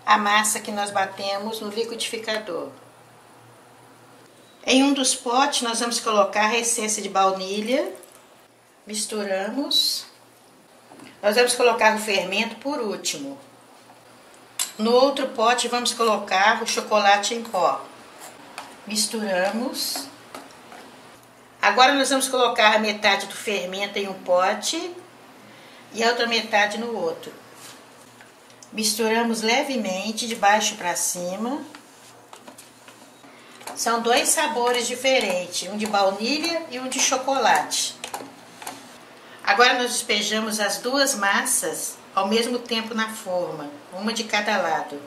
a massa que nós batemos no liquidificador. Em um dos potes nós vamos colocar a essência de baunilha, misturamos. Nós vamos colocar o fermento por último. No outro pote vamos colocar o chocolate em pó. Misturamos. Agora nós vamos colocar a metade do fermento em um pote e a outra metade no outro. Misturamos levemente de baixo para cima. São 2 sabores diferentes, um de baunilha e um de chocolate. Agora nós despejamos as 2 massas ao mesmo tempo na forma, uma de cada lado.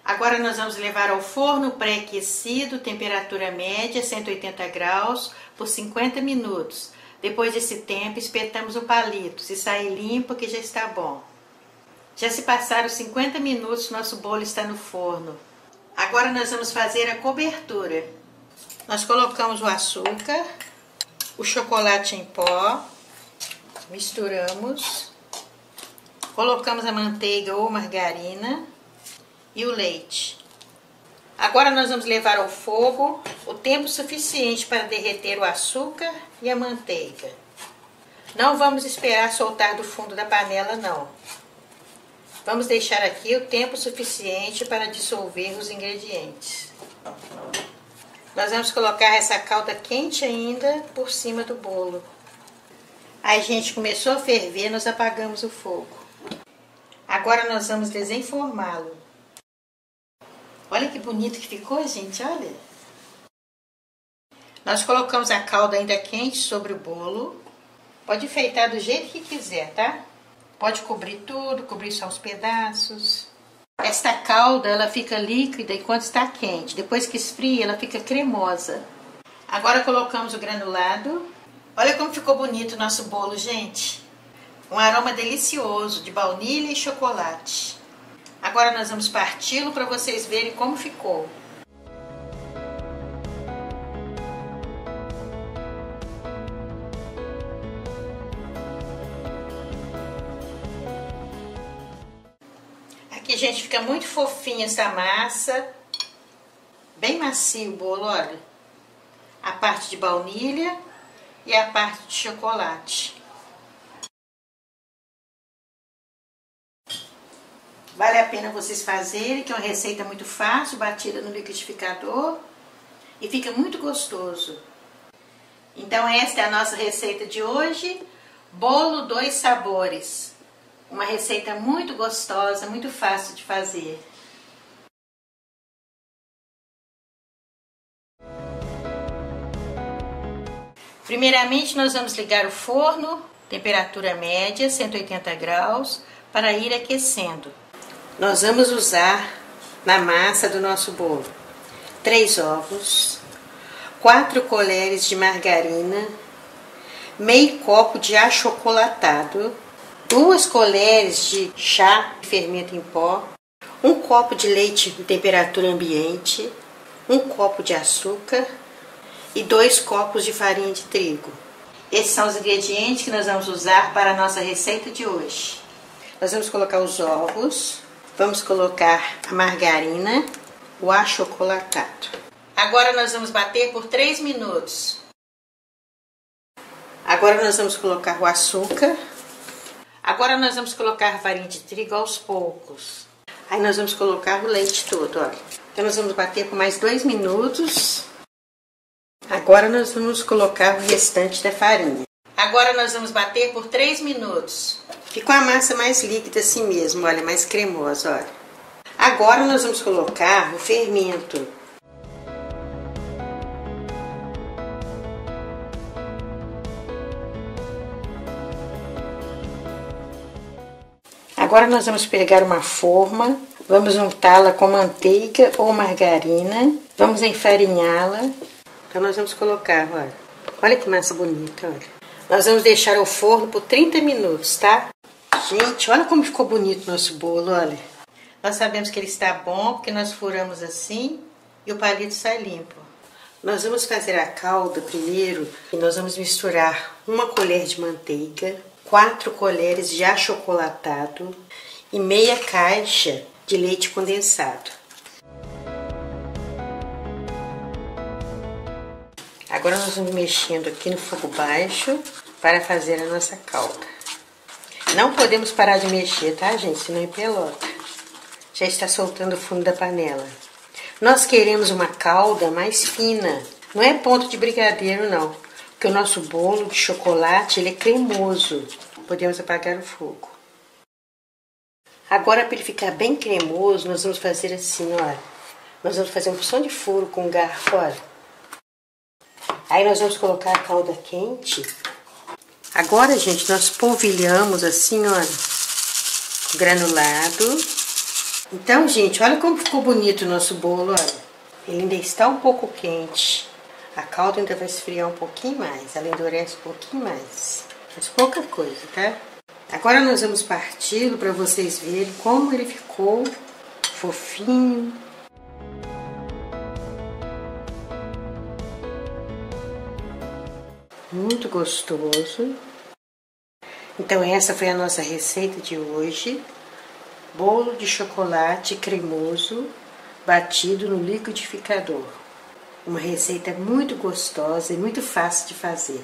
Agora nós vamos levar ao forno pré-aquecido, temperatura média, 180 graus, por 50 minutos. Depois desse tempo, espetamos o palito. Se sair limpo, que já está bom. Já se passaram 50 minutos, nosso bolo está no forno. Agora nós vamos fazer a cobertura. Nós colocamos o açúcar, o chocolate em pó, misturamos, colocamos a manteiga ou margarina e o leite. Agora nós vamos levar ao fogo o tempo suficiente para derreter o açúcar e a manteiga. Não vamos esperar soltar do fundo da panela, não. Vamos deixar aqui o tempo suficiente para dissolver os ingredientes. Nós vamos colocar essa calda quente ainda por cima do bolo. Aí, gente, começou a ferver, nós apagamos o fogo. Agora nós vamos desenformá-lo. Olha que bonito que ficou, gente, olha. Nós colocamos a calda ainda quente sobre o bolo. Pode enfeitar do jeito que quiser, tá? Pode cobrir tudo, cobrir só os pedaços. Esta calda, ela fica líquida enquanto está quente. Depois que esfria, ela fica cremosa. Agora colocamos o granulado. Olha como ficou bonito o nosso bolo, gente. Um aroma delicioso de baunilha e chocolate. Agora nós vamos parti-lo para vocês verem como ficou. Aqui, gente, fica muito fofinha essa massa. Bem macio o bolo, olha. A parte de baunilha e a parte de chocolate. Vale a pena vocês fazerem, que é uma receita muito fácil, batida no liquidificador e fica muito gostoso. Então esta é a nossa receita de hoje, bolo 2 sabores. Uma receita muito gostosa, muito fácil de fazer. Primeiramente nós vamos ligar o forno, temperatura média, 180 graus, para ir aquecendo. Nós vamos usar na massa do nosso bolo 3 ovos, 4 colheres de margarina, meio copo de achocolatado, 2 colheres de chá de fermento em pó, 1 copo de leite em temperatura ambiente, 1 copo de açúcar e 2 copos de farinha de trigo. Esses são os ingredientes que nós vamos usar para a nossa receita de hoje. Nós vamos colocar os ovos, vamos colocar a margarina, o achocolatado. Agora nós vamos bater por 3 minutos. Agora nós vamos colocar o açúcar. Agora nós vamos colocar a farinha de trigo aos poucos. Aí nós vamos colocar o leite todo, olha. Então nós vamos bater por mais 2 minutos. Agora nós vamos colocar o restante da farinha. Agora nós vamos bater por 3 minutos. Ficou a massa mais líquida assim mesmo, olha, mais cremosa, olha. Agora nós vamos colocar o fermento. Agora nós vamos pegar uma forma, vamos untá-la com manteiga ou margarina, vamos enfarinhá-la. Então nós vamos colocar, olha. Olha que massa bonita, olha. Nós vamos deixar ao forno por 30 minutos, tá? Gente, olha como ficou bonito o nosso bolo, olha. Nós sabemos que ele está bom porque nós furamos assim e o palito sai limpo. Nós vamos fazer a calda primeiro e nós vamos misturar 1 colher de manteiga, 4 colheres de achocolatado e meia caixa de leite condensado. Agora nós vamos mexendo aqui no fogo baixo para fazer a nossa calda. Não podemos parar de mexer, tá, gente? Senão empelota. Já está soltando o fundo da panela. Nós queremos uma calda mais fina. Não é ponto de brigadeiro, não. Porque o nosso bolo de chocolate, ele é cremoso. Podemos apagar o fogo. Agora, para ele ficar bem cremoso, nós vamos fazer assim, olha. Nós vamos fazer um porção de furo com um garfo, olha. Aí nós vamos colocar a calda quente. Agora, gente, nós polvilhamos assim, olha, granulado. Então, gente, olha como ficou bonito o nosso bolo, olha. Ele ainda está um pouco quente. A calda ainda vai esfriar um pouquinho mais, ela endurece um pouquinho mais. Mas pouca coisa, tá? Agora nós vamos parti-lo para vocês verem como ele ficou fofinho. Muito gostoso. Então essa foi a nossa receita de hoje. Bolo de chocolate cremoso batido no liquidificador. Uma receita muito gostosa e muito fácil de fazer.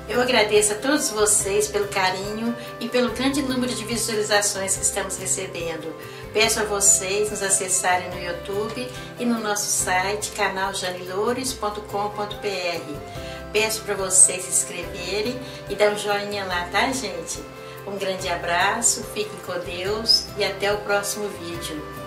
Eu agradeço a todos vocês pelo carinho e pelo grande número de visualizações que estamos recebendo. Peço a vocês nos acessarem no YouTube e no nosso site canaljanilores.com.br. Peço para vocês se inscreverem e dar um joinha lá, tá, gente? Um grande abraço, fiquem com Deus e até o próximo vídeo.